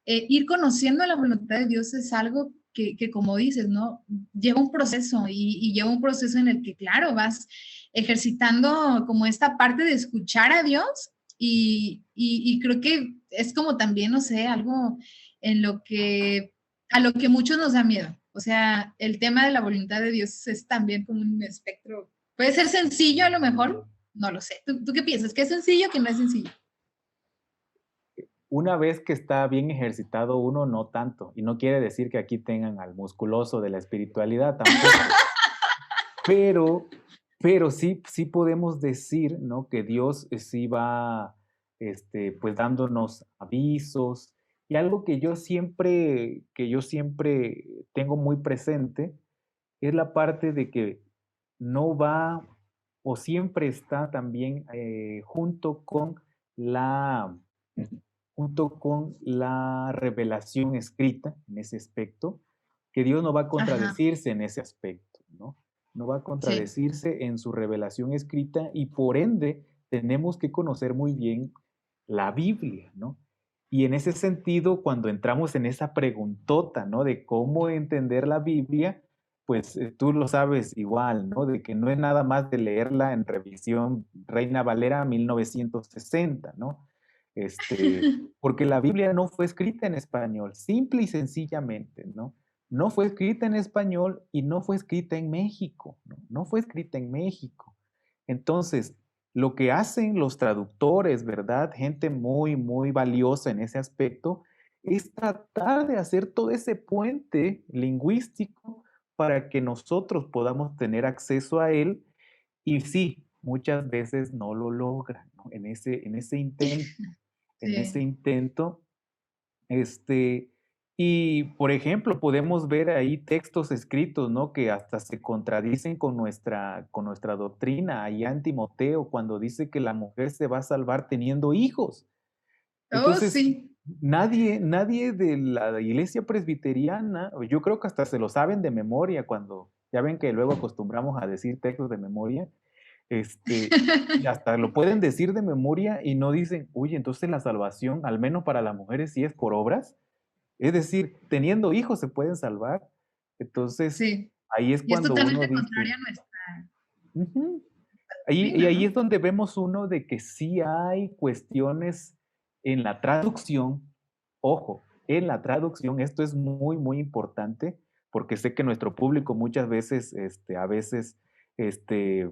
ir conociendo la voluntad de Dios es algo que como dices, ¿no? Lleva un proceso y lleva un proceso en el que, claro, vas ejercitando como esta parte de escuchar a Dios y creo que es como también, no sé, algo en lo que a lo que muchos nos da miedo. O sea, el tema de la voluntad de Dios es también como un espectro. Puede ser sencillo a lo mejor, no lo sé. ¿Tú qué piensas? ¿Que es sencillo o que no es sencillo? Una vez que está bien ejercitado uno, no tanto. Y no quiere decir que aquí tengan al musculoso de la espiritualidad tampoco. Pero, pero sí podemos decir, ¿no? Que Dios sí va, pues dándonos avisos. Y algo que yo siempre tengo muy presente es la parte de que no va o siempre está también la, junto con la revelación escrita en ese aspecto, que Dios no va a Ajá, contradecirse en ese aspecto, ¿no? No va a sí, contradecirse en su revelación escrita y por ende tenemos que conocer muy bien la Biblia, ¿no? Y en ese sentido, cuando entramos en esa preguntota, ¿no? De cómo entender la Biblia, pues tú lo sabes igual, ¿no? De que no es nada más de leerla en revisión Reina Valera 1960, ¿no? Porque la Biblia no fue escrita en español, simple y sencillamente, ¿no? No fue escrita en español y no fue escrita en México, ¿no? No fue escrita en México. Entonces, lo que hacen los traductores, ¿verdad? Gente muy, muy valiosa en ese aspecto, es tratar de hacer todo ese puente lingüístico para que nosotros podamos tener acceso a él. Y sí, muchas veces no lo logran, ¿no? En ese sí, intento, este, y por ejemplo, podemos ver ahí textos escritos, ¿no? Que hasta se contradicen con nuestra doctrina, allá en Timoteo, cuando dice que la mujer se va a salvar teniendo hijos. oh, Entonces, sí. nadie de la iglesia presbiteriana, o yo creo que hasta se lo saben de memoria cuando, ya ven que luego acostumbramos a decir textos de memoria, y hasta lo pueden decir de memoria y no dicen, oye, entonces la salvación, al menos para las mujeres, sí es por obras. Es decir, teniendo hijos se pueden salvar. Entonces, Sí, ahí es y es cuando uno totalmente dice, contrario a nuestra ujú. Y doctrina, ahí ¿no? es donde vemos uno de que sí hay cuestiones en la traducción. Ojo, en la traducción, esto es muy, muy importante, porque sé que nuestro público muchas veces, a veces, este,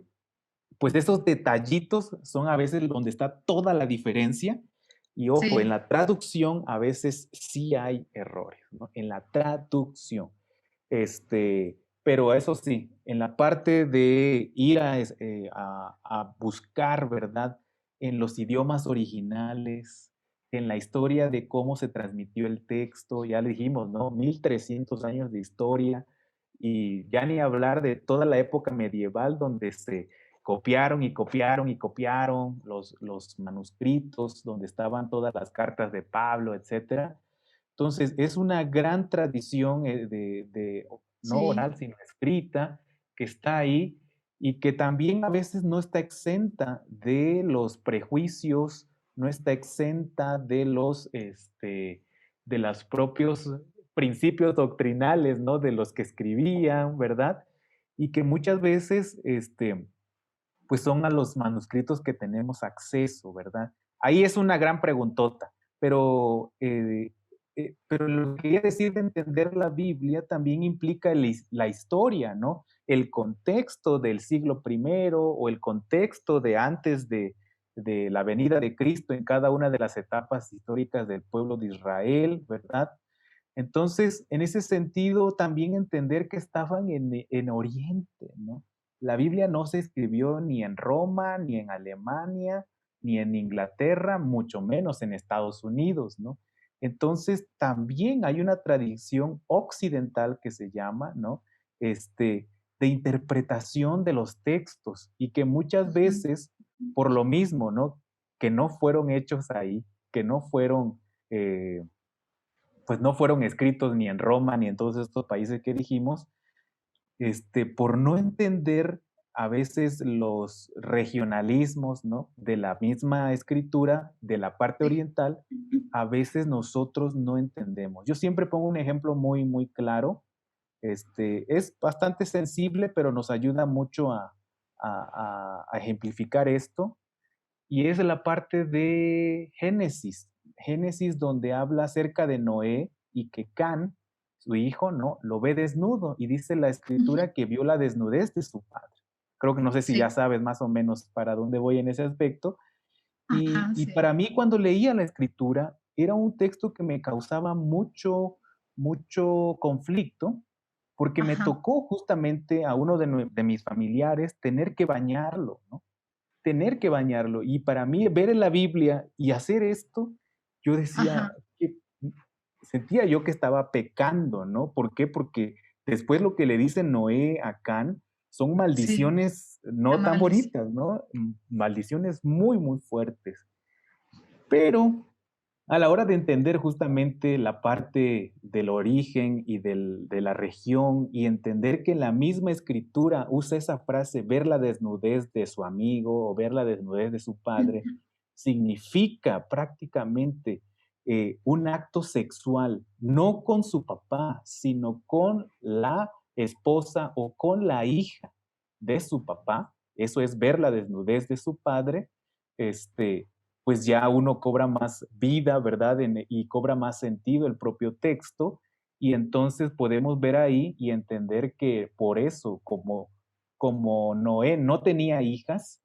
pues esos detallitos son a veces donde está toda la diferencia. Y ojo, en Sí, la traducción a veces sí hay errores, ¿no? En la traducción. Pero eso sí, en la parte de ir a buscar, ¿verdad? En los idiomas originales, en la historia de cómo se transmitió el texto, ya le dijimos, ¿no? 1300 años de historia y ya ni hablar de toda la época medieval donde se copiaron y copiaron y copiaron los manuscritos, donde estaban todas las cartas de Pablo, etcétera. Entonces, es una gran tradición no sí, oral, sino escrita, que está ahí y que también a veces no está exenta de los prejuicios, no está exenta de los propios principios doctrinales, ¿no? De los que escribían, ¿verdad? Y que muchas veces, pues son a los manuscritos que tenemos acceso, ¿verdad? Ahí es una gran preguntota, pero pero lo que quería decir de entender la Biblia también implica la historia, ¿no? El contexto del siglo primero o el contexto de antes de la venida de Cristo en cada una de las etapas históricas del pueblo de Israel, ¿verdad? Entonces, en ese sentido, también entender que estaban en Oriente, ¿no? La Biblia no se escribió ni en Roma, ni en Alemania, ni en Inglaterra, mucho menos en Estados Unidos, ¿no? Entonces, también hay una tradición occidental que se llama, ¿no? De interpretación de los textos y que muchas Ujú. veces, por lo mismo, ¿no? Que no fueron hechos ahí, que no fueron pues no fueron escritos ni en Roma ni en todos estos países que dijimos, por no entender a veces los regionalismos, ¿no? De la misma escritura de la parte Sí. oriental, a veces nosotros no entendemos. Yo siempre pongo un ejemplo muy, muy claro. Es bastante sensible, pero nos ayuda mucho a ejemplificar esto. Y es la parte de Génesis. Génesis donde habla acerca de Noé y que Can, su hijo, ¿no? Lo ve desnudo y dice la Ujú. escritura que vio la desnudez de su padre. Creo que no sé si ya Sí. sabes más o menos para dónde voy en ese aspecto. Ajá, Y sí. para mí cuando leía la escritura era un texto que me causaba mucho, mucho conflicto porque me Ajá. tocó justamente a uno de mis familiares tener que bañarlo, ¿no? Tener que bañarlo. Y para mí ver en la Biblia y hacer esto, yo decía Ajá. que sentía yo que estaba pecando, ¿no? ¿Por qué? Porque después lo que le dice Noé a Can son Sí. maldiciones La no tan maldición. bonitas, ¿no? Maldiciones muy, muy fuertes. Pero a la hora de entender justamente la parte del origen y de la región y entender que la misma escritura usa esa frase, ver la desnudez de su amigo o ver la desnudez de su padre, Ujú. significa prácticamente un acto sexual, no con su papá, sino con la esposa o con la hija de su papá. Eso es ver la desnudez de su padre. Este, pues ya uno cobra más vida, ¿verdad? Y cobra más sentido el propio texto. Y entonces podemos ver ahí y entender que por eso, como Noé no tenía hijas,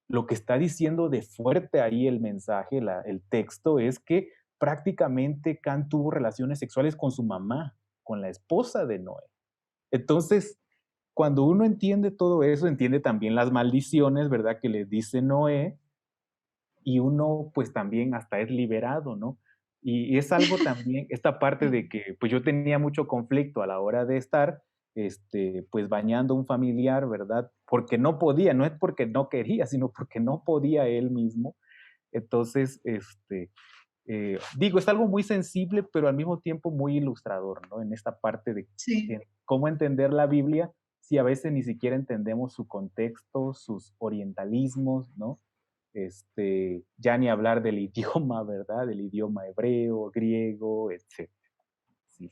lo que está diciendo de fuerte ahí el mensaje, el texto, es que prácticamente Can tuvo relaciones sexuales con su mamá, con la esposa de Noé. Entonces, cuando uno entiende todo eso, entiende también las maldiciones, ¿verdad? Que le dice Noé, y uno pues también hasta es liberado, ¿no? Y es algo también, esta parte Sí. de que pues yo tenía mucho conflicto a la hora de estar, pues bañando a un familiar, ¿verdad? Porque no podía, no es porque no quería, sino porque no podía él mismo. Entonces, digo, es algo muy sensible, pero al mismo tiempo muy ilustrador, ¿no? En esta parte de Sí. cómo entender la Biblia si a veces ni siquiera entendemos su contexto, sus orientalismos, ¿no? Ya ni hablar del idioma, ¿verdad? Del idioma hebreo, griego, etc. Sí.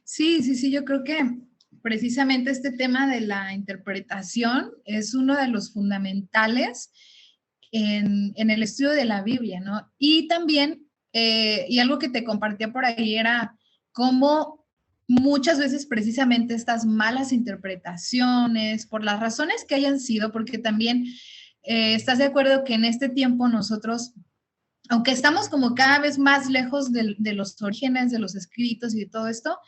Sí, sí, sí, yo creo que precisamente este tema de la interpretación es uno de los fundamentales en el estudio de la Biblia, ¿no? Y también, y algo que te compartía por ahí era cómo muchas veces precisamente estas malas interpretaciones, por las razones que hayan sido, porque también estás de acuerdo que en este tiempo nosotros aunque estamos como cada vez más lejos de los orígenes, de los escritos y de todo esto,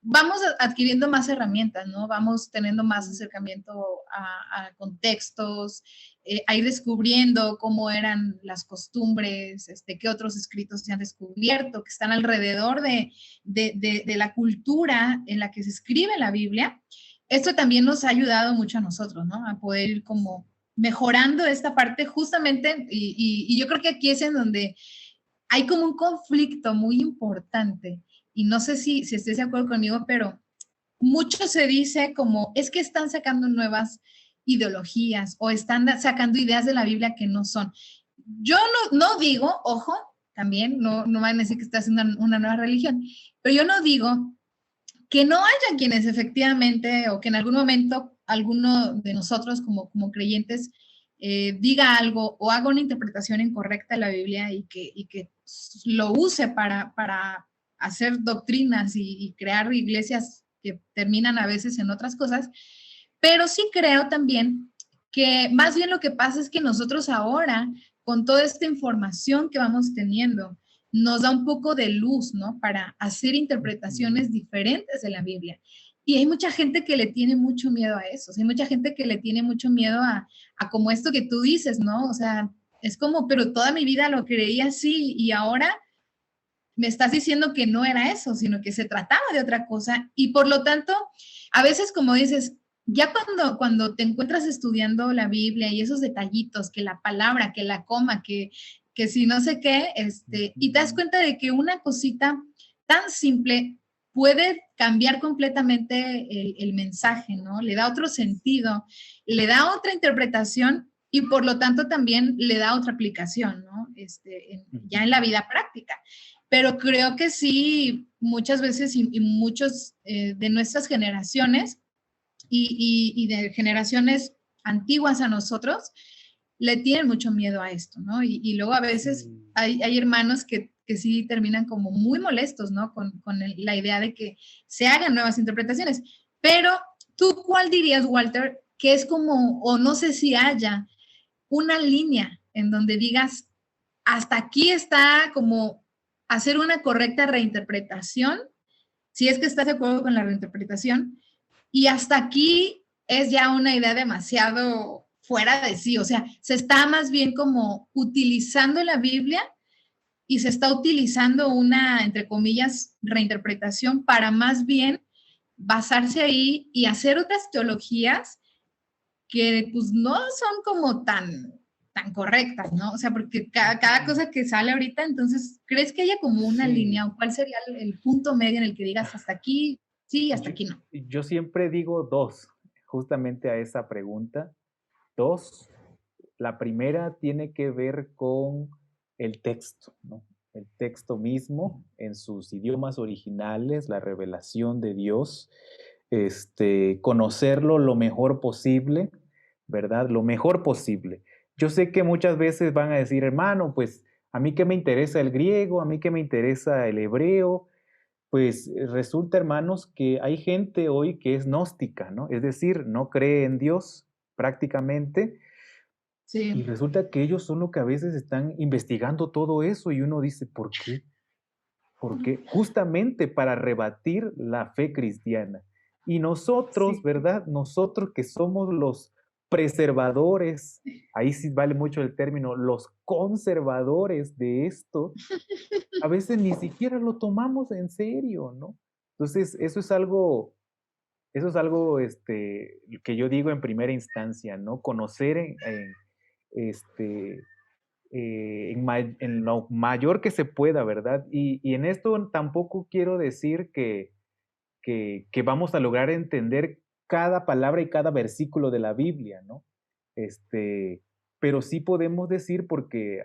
vamos adquiriendo más herramientas, ¿no? Vamos teniendo más acercamiento a contextos, a ir descubriendo cómo eran las costumbres, qué otros escritos se han descubierto, que están alrededor de la cultura en la que se escribe la Biblia. Esto también nos ha ayudado mucho a nosotros, ¿no? A poder ir como mejorando esta parte justamente, y yo creo que aquí es en donde hay como un conflicto muy importante y no sé si estés de acuerdo conmigo, pero mucho se dice como es que están sacando nuevas ideologías o están sacando ideas de la Biblia que no son. Yo no digo, ojo, también, no van a decir que está haciendo una nueva religión, pero yo no digo que no haya quienes efectivamente o que en algún momento alguno de nosotros como creyentes diga algo o haga una interpretación incorrecta de la Biblia y que lo use para hacer doctrinas y crear iglesias que terminan a veces en otras cosas. Pero sí creo también que más bien lo que pasa es que nosotros ahora, con toda esta información que vamos teniendo, nos da un poco de luz, ¿no? Para hacer interpretaciones diferentes de la Biblia. Y hay mucha gente que le tiene mucho miedo a eso. O sea, hay mucha gente que le tiene mucho miedo a como esto que tú dices, ¿no? O sea, es como, pero toda mi vida lo creía así y ahora me estás diciendo que no era eso, sino que se trataba de otra cosa. Y por lo tanto, a veces, como dices, ya cuando te encuentras estudiando la Biblia y esos detallitos, que la palabra, que la coma, que si no sé qué, y te das cuenta de que una cosita tan simple puede cambiar completamente el mensaje, ¿no? Le da otro sentido, le da otra interpretación y por lo tanto también le da otra aplicación, ¿no? Ya en la vida práctica. Pero creo que sí, muchas veces y muchos de nuestras generaciones y de generaciones antiguas a nosotros, le tienen mucho miedo a esto, ¿no? Y luego a veces hay hermanos que sí terminan como muy molestos, ¿no? Con la idea de que se hagan nuevas interpretaciones. Pero tú, ¿cuál dirías, Walter, que es como, o no sé si haya una línea en donde digas, hasta aquí está como hacer una correcta reinterpretación, si es que estás de acuerdo con la reinterpretación, y hasta aquí es ya una idea demasiado fuera de sí, o sea, se está más bien como utilizando la Biblia y se está utilizando una, entre comillas, reinterpretación para más bien basarse ahí y hacer otras teologías que pues no son como tan correctas, ¿no? O sea, porque cada cosa que sale ahorita, entonces, ¿crees que haya como una línea o cuál sería el punto medio en el que digas hasta aquí sí, hasta aquí no? Yo siempre digo dos, justamente a esa pregunta. Dos, la primera tiene que ver con el texto, ¿no? El texto mismo en sus idiomas originales, la revelación de Dios, conocerlo lo mejor posible, ¿verdad? Lo mejor posible. Yo sé que muchas veces van a decir, hermano, pues a mí que me interesa el griego, a mí que me interesa el hebreo, pues resulta, hermanos, que hay gente hoy que es gnóstica, ¿no? Es decir, no cree en Dios prácticamente, y Sí. resulta que ellos son los que a veces están investigando todo eso y uno dice, ¿por qué? Porque justamente para rebatir la fe cristiana. Y nosotros, Sí. ¿verdad? Nosotros que somos los preservadores, ahí sí vale mucho el término, los conservadores de esto, a veces ni siquiera lo tomamos en serio, ¿no? Entonces, eso es algo que yo digo en primera instancia, ¿no? Conocer este, en lo mayor que se pueda, ¿verdad? Y en esto tampoco quiero decir que vamos a lograr entender cada palabra y cada versículo de la Biblia, ¿no? Pero sí podemos decir, porque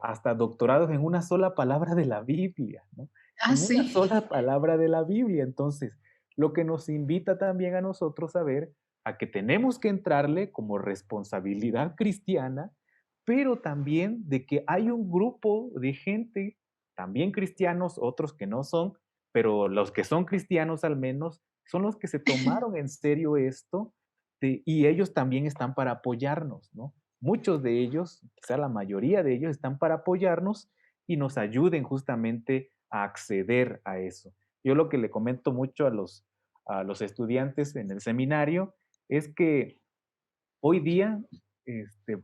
hasta doctorados en una sola palabra de la Biblia, ¿no? Ah, En una sí. sola palabra de la Biblia. Entonces, lo que nos invita también a nosotros a ver a que tenemos que entrarle como responsabilidad cristiana, pero también de que hay un grupo de gente, también cristianos, otros que no son, pero los que son cristianos al menos, son los que se tomaron en serio esto y ellos también están para apoyarnos, ¿no? Muchos de ellos, quizá la mayoría de ellos, están para apoyarnos y nos ayuden justamente a acceder a eso. Yo lo que le comento mucho a los estudiantes en el seminario es que hoy día este,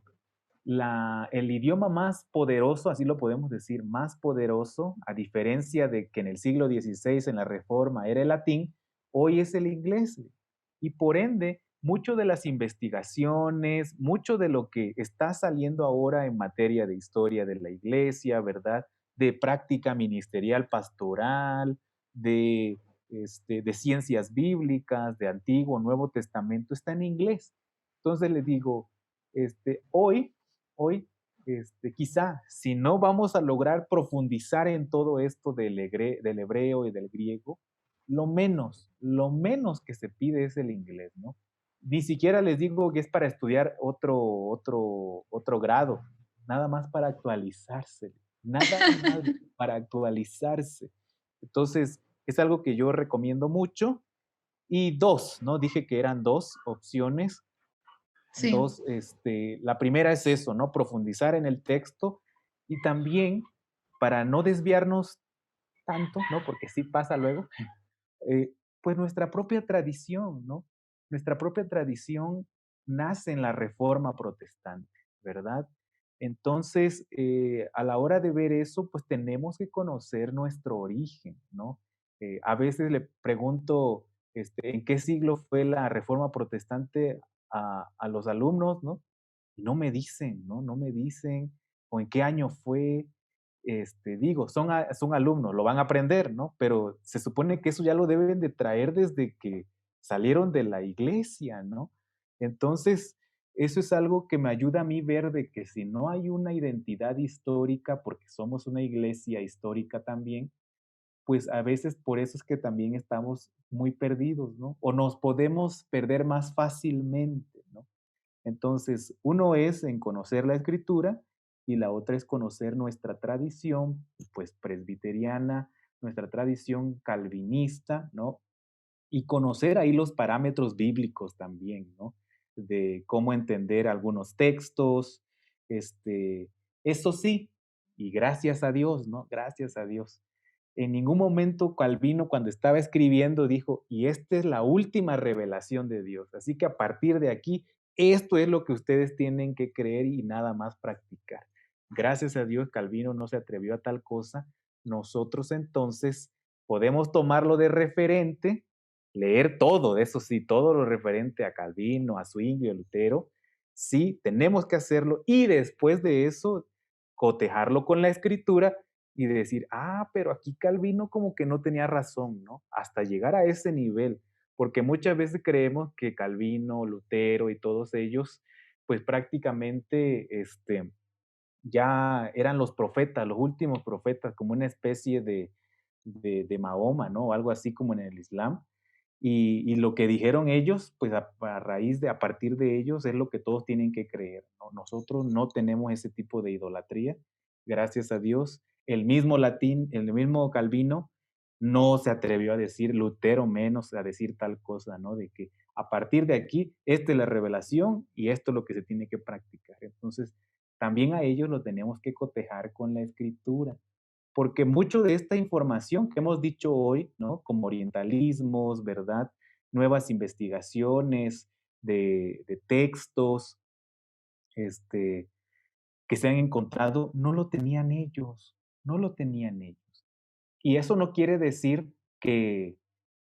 el idioma más poderoso, así lo podemos decir, más poderoso, a diferencia de que en el siglo XVI en la Reforma era el latín, hoy es el inglés. Y por ende, mucho de las investigaciones, mucho de lo que está saliendo ahora en materia de historia de la iglesia, ¿verdad? De práctica ministerial pastoral, de ciencias bíblicas, de Antiguo, Nuevo Testamento, está en inglés. Entonces les digo, hoy, quizá si no vamos a lograr profundizar en todo esto del hebreo y del griego, lo menos que se pide es el inglés, ¿no? Ni siquiera les digo que es para estudiar otro grado, nada más para actualizarse, nada más para actualizarse. Entonces, es algo que yo recomiendo mucho. Y dos, ¿no? Dije que eran dos opciones. Sí, Dos, la primera es eso, ¿no? Profundizar en el texto y también para no desviarnos tanto, ¿no? Porque sí pasa luego, eh, pues nuestra propia tradición, ¿no? Nuestra propia tradición nace en la Reforma Protestante, ¿verdad? Entonces, a la hora de ver eso, pues tenemos que conocer nuestro origen, ¿no? A veces le pregunto, ¿en qué siglo fue la Reforma Protestante a los alumnos, ¿no? Y no me dicen, ¿no? No me dicen, o en qué año fue, digo, son alumnos, lo van a aprender, ¿no? Pero se supone que eso ya lo deben de traer desde que salieron de la iglesia, ¿no? Entonces, eso es algo que me ayuda a mí ver de que si no hay una identidad histórica, porque somos una iglesia histórica también, pues a veces por eso es que también estamos muy perdidos, ¿no? O nos podemos perder más fácilmente, ¿no? Entonces, uno es en conocer la escritura y la otra es conocer nuestra tradición, pues presbiteriana, nuestra tradición calvinista, ¿no? Y conocer ahí los parámetros bíblicos también, ¿no? De cómo entender algunos textos, este, eso sí, y gracias a Dios, ¿no? Gracias a Dios. En ningún momento Calvino cuando estaba escribiendo dijo, y esta es la última revelación de Dios. Así que a partir de aquí, esto es lo que ustedes tienen que creer y nada más practicar. Gracias a Dios, Calvino no se atrevió a tal cosa. Nosotros entonces podemos tomarlo de referente, leer todo, eso sí, todo lo referente a Calvino, a Zwingli, a Lutero. Sí, tenemos que hacerlo y después de eso, cotejarlo con la escritura y decir, pero aquí Calvino como que no tenía razón, ¿no? Hasta llegar a ese nivel, porque muchas veces creemos que Calvino, Lutero y todos ellos, pues prácticamente ya eran los profetas, los últimos profetas, como una especie de Mahoma, ¿no? O algo así como en el Islam. Y lo que dijeron ellos, pues a partir de ellos es lo que todos tienen que creer, ¿no? Nosotros no tenemos ese tipo de idolatría, gracias a Dios. El mismo Calvino no se atrevió a decir, Lutero menos a decir tal cosa, ¿no? De que a partir de aquí, esta es la revelación y esto es lo que se tiene que practicar. Entonces, también a ellos lo tenemos que cotejar con la escritura, porque mucho de esta información que hemos dicho hoy, ¿no? Como orientalismos, ¿verdad? Nuevas investigaciones de textos, este, que se han encontrado, no lo tenían ellos, no lo tenían ellos. Y eso no quiere decir que,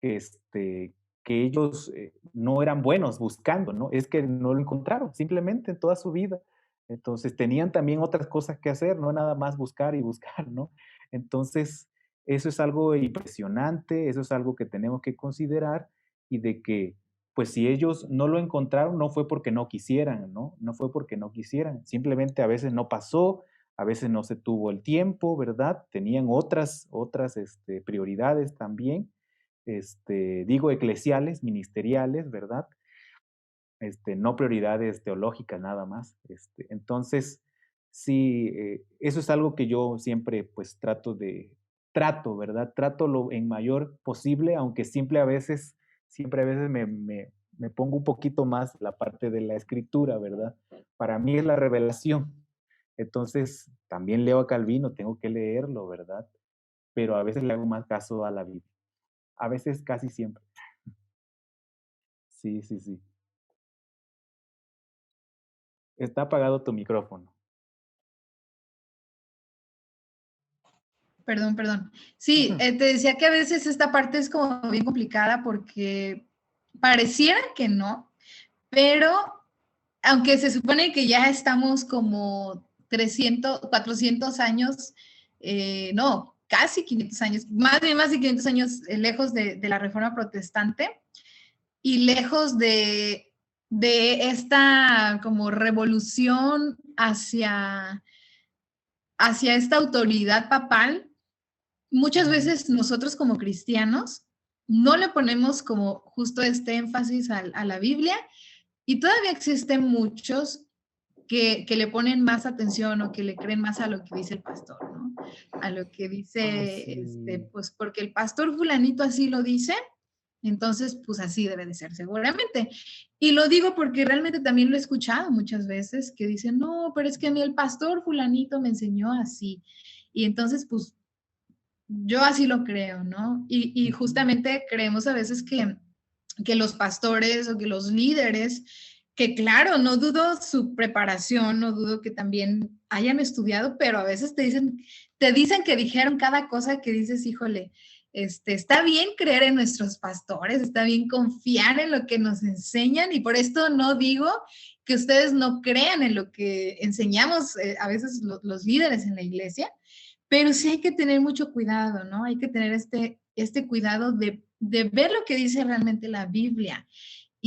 que ellos no eran buenos buscando, ¿no? Es que no lo encontraron simplemente en toda su vida. Entonces tenían también otras cosas que hacer, no nada más buscar y buscar, ¿no? Entonces, eso es algo impresionante, eso es algo que tenemos que considerar y de que, pues si ellos no lo encontraron, no fue porque no quisieran, ¿no? No fue porque no quisieran, simplemente a veces no pasó, a veces no se tuvo el tiempo, ¿verdad? Tenían otras prioridades también, digo eclesiales, ministeriales, ¿verdad? No prioridades teológicas nada más. Entonces, sí, eso es algo que yo siempre pues ¿verdad? Trato lo en mayor posible, aunque siempre a veces me pongo un poquito más la parte de la escritura, ¿verdad? Para mí es la revelación. Entonces, también leo a Calvino, tengo que leerlo, ¿verdad? Pero a veces le hago más caso a la Biblia. A veces casi siempre. Sí, sí, sí. Está apagado tu micrófono. perdón, perdón. Sí, te decía que a veces esta parte es como bien complicada porque pareciera que no, pero aunque se supone que ya estamos como 300, 400 años, no, casi 500 años, más de 500 años lejos de la Reforma Protestante y lejos de esta como revolución hacia esta autoridad papal, muchas veces nosotros como cristianos no le ponemos como justo este énfasis a la Biblia y todavía existen muchos que le ponen más atención o que le creen más a lo que dice el pastor, ¿no? A lo que dice, Sí. pues porque el pastor fulanito así lo dice, entonces pues así debe de ser seguramente. Y lo digo porque realmente también lo he escuchado muchas veces que dicen, no, pero es que a mí el pastor fulanito me enseñó así. Y entonces pues yo así lo creo, ¿no? Y Ujú. justamente creemos a veces que los pastores o que los líderes, que claro, no dudo su preparación, no dudo que también hayan estudiado, pero a veces te dicen que dijeron cada cosa que dices, híjole, está bien creer en nuestros pastores, está bien confiar en lo que nos enseñan y por esto no digo que ustedes no crean en lo que enseñamos a veces los líderes en la iglesia, pero sí hay que tener mucho cuidado, ¿no? Hay que tener este cuidado de ver lo que dice realmente la Biblia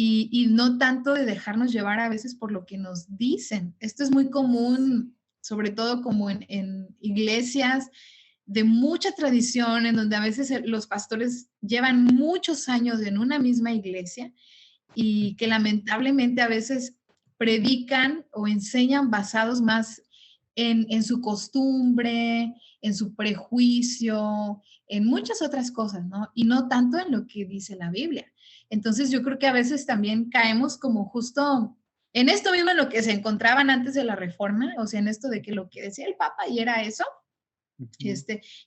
y no tanto de dejarnos llevar a veces por lo que nos dicen. Esto es muy común, sobre todo como en iglesias de mucha tradición, en donde a veces los pastores llevan muchos años en una misma iglesia y que lamentablemente a veces predican o enseñan basados más en su costumbre, en su prejuicio, en muchas otras cosas, ¿no? Y no tanto en lo que dice la Biblia. Entonces yo creo que a veces también caemos como justo en esto mismo en lo que se encontraban antes de la reforma, o sea, en esto de que lo que decía el Papa y era eso. Ujú.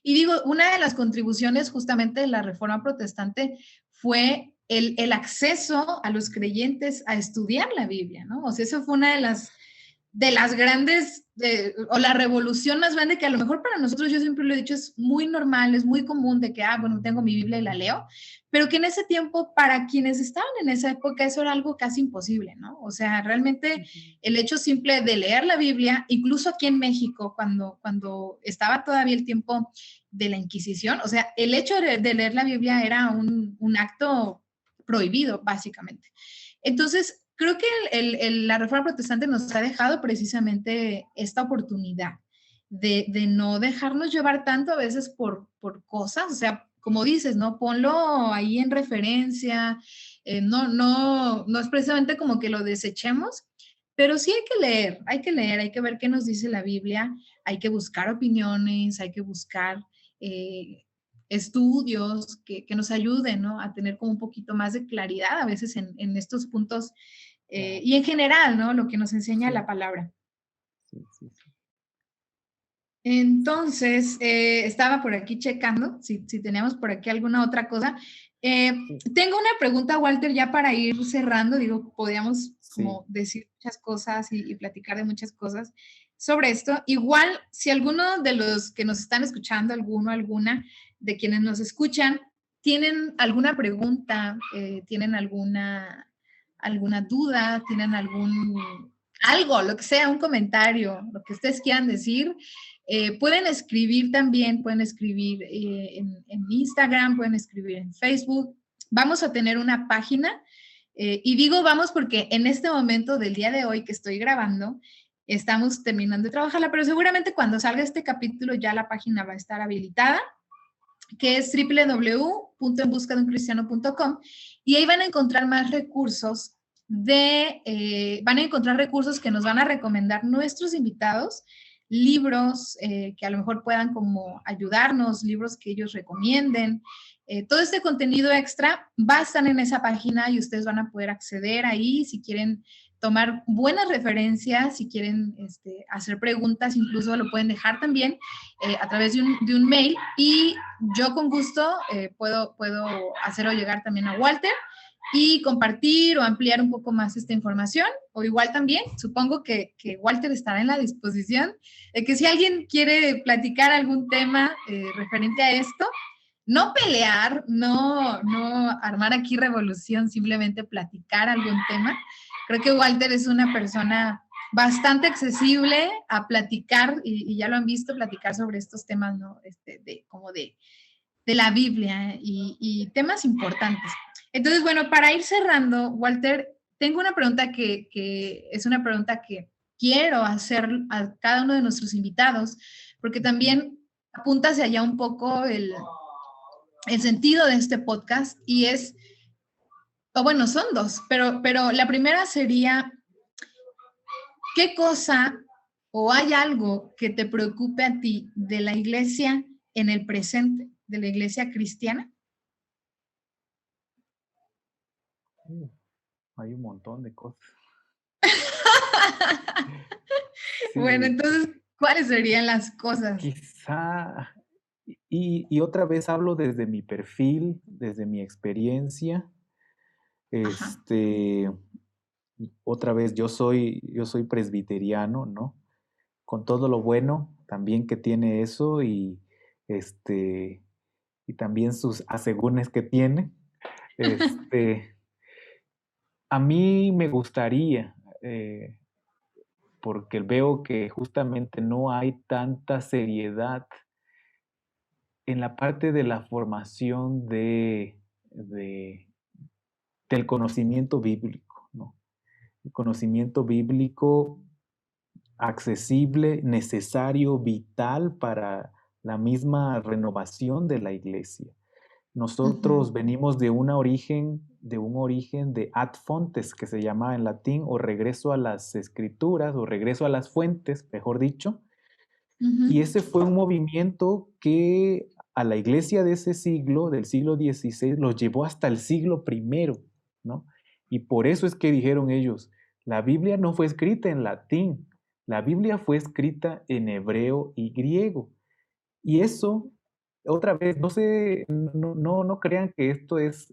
Y digo, una de las contribuciones justamente de la reforma protestante fue el acceso a los creyentes a estudiar la Biblia, ¿no? O sea, eso fue una de las grandes, o la revolución más grande que a lo mejor para nosotros, yo siempre lo he dicho, es muy normal, es muy común de que, bueno, tengo mi Biblia y la leo, pero que en ese tiempo, para quienes estaban en esa época, eso era algo casi imposible, ¿no? O sea, realmente Ujú. el hecho simple de leer la Biblia, incluso aquí en México, cuando estaba todavía el tiempo de la Inquisición, o sea, el hecho de leer la Biblia era un acto prohibido, básicamente. Entonces, creo que la reforma protestante nos ha dejado precisamente esta oportunidad de no dejarnos llevar tanto a veces por cosas, o sea, como dices, ¿no? Ponlo ahí en referencia, no es precisamente como que lo desechemos, pero sí hay que leer, hay que ver qué nos dice la Biblia, hay que buscar opiniones, hay que buscar eh, estudios que nos ayuden, ¿no? A tener como un poquito más de claridad a veces en estos puntos Claro. y en general, ¿no? Lo que nos enseña la Sí, palabra. sí, sí, sí. Entonces, estaba por aquí checando si teníamos por aquí alguna otra cosa. Eh, Sí, tengo una pregunta, Walter, ya para ir cerrando. Digo, podríamos sí. como decir muchas cosas y platicar de muchas cosas sobre esto. Igual, si alguno de los que nos están escuchando, alguna de quienes nos escuchan, tienen alguna pregunta, tienen alguna duda, tienen algo, lo que sea, un comentario, lo que ustedes quieran decir, pueden escribir también, pueden escribir en Instagram, pueden escribir en Facebook. Vamos a tener una página y digo vamos porque en este momento del día de hoy que estoy grabando, estamos terminando de trabajarla, pero seguramente cuando salga este capítulo ya la página va a estar habilitada, que es www.enbuscadeuncristiano.com y ahí van a encontrar más recursos van a encontrar recursos que nos van a recomendar nuestros invitados, libros que a lo mejor puedan como ayudarnos, libros que ellos recomienden. Todo este contenido extra va a estar en esa página y ustedes van a poder acceder ahí si quieren tomar buenas referencias, si quieren hacer preguntas, incluso lo pueden dejar también a través de un mail y yo con gusto puedo hacerlo llegar también a Walter y compartir o ampliar un poco más esta información. O igual también, supongo que Walter estará en la disposición de que si alguien quiere platicar algún tema referente a esto, no pelear, no armar aquí revolución, simplemente platicar algún tema. Creo que Walter es una persona bastante accesible a platicar, y ya lo han visto, platicar sobre estos temas, ¿no? Como de la Biblia y temas importantes. Entonces, bueno, para ir cerrando, Walter, tengo una pregunta que es una pregunta que quiero hacer a cada uno de nuestros invitados, porque Ujú. también apunta hacia allá un poco el sentido de este podcast y es, o bueno, son dos, pero la primera sería, ¿qué cosa o hay algo que te preocupe a ti de la iglesia en el presente, de la iglesia cristiana? Uh, Hay un montón de cosas. Bueno, Sí, entonces, ¿cuáles serían las cosas? quizá, y otra vez hablo desde mi perfil, desde mi experiencia. Ajá. Este, Otra vez, yo soy presbiteriano, ¿no? Con todo lo bueno también que tiene eso este, y también sus asegúnes que tiene. Este, a mí me gustaría, porque veo que justamente no hay tanta seriedad en la parte de la formación de- del conocimiento bíblico, ¿no? El conocimiento bíblico accesible, necesario, vital para la misma renovación de la iglesia. Ujú, Nosotros venimos de un origen de ad fontes, que se llama en latín, o regreso a las escrituras, o regreso a las fuentes, mejor dicho. Y ujú, ese fue un movimiento que a la iglesia de ese siglo, del siglo XVI, lo llevó hasta el siglo I, ¿no? Y por eso es que dijeron ellos, la Biblia no fue escrita en latín, la Biblia fue escrita en hebreo y griego. Y eso, otra vez, no sé, no crean que esto es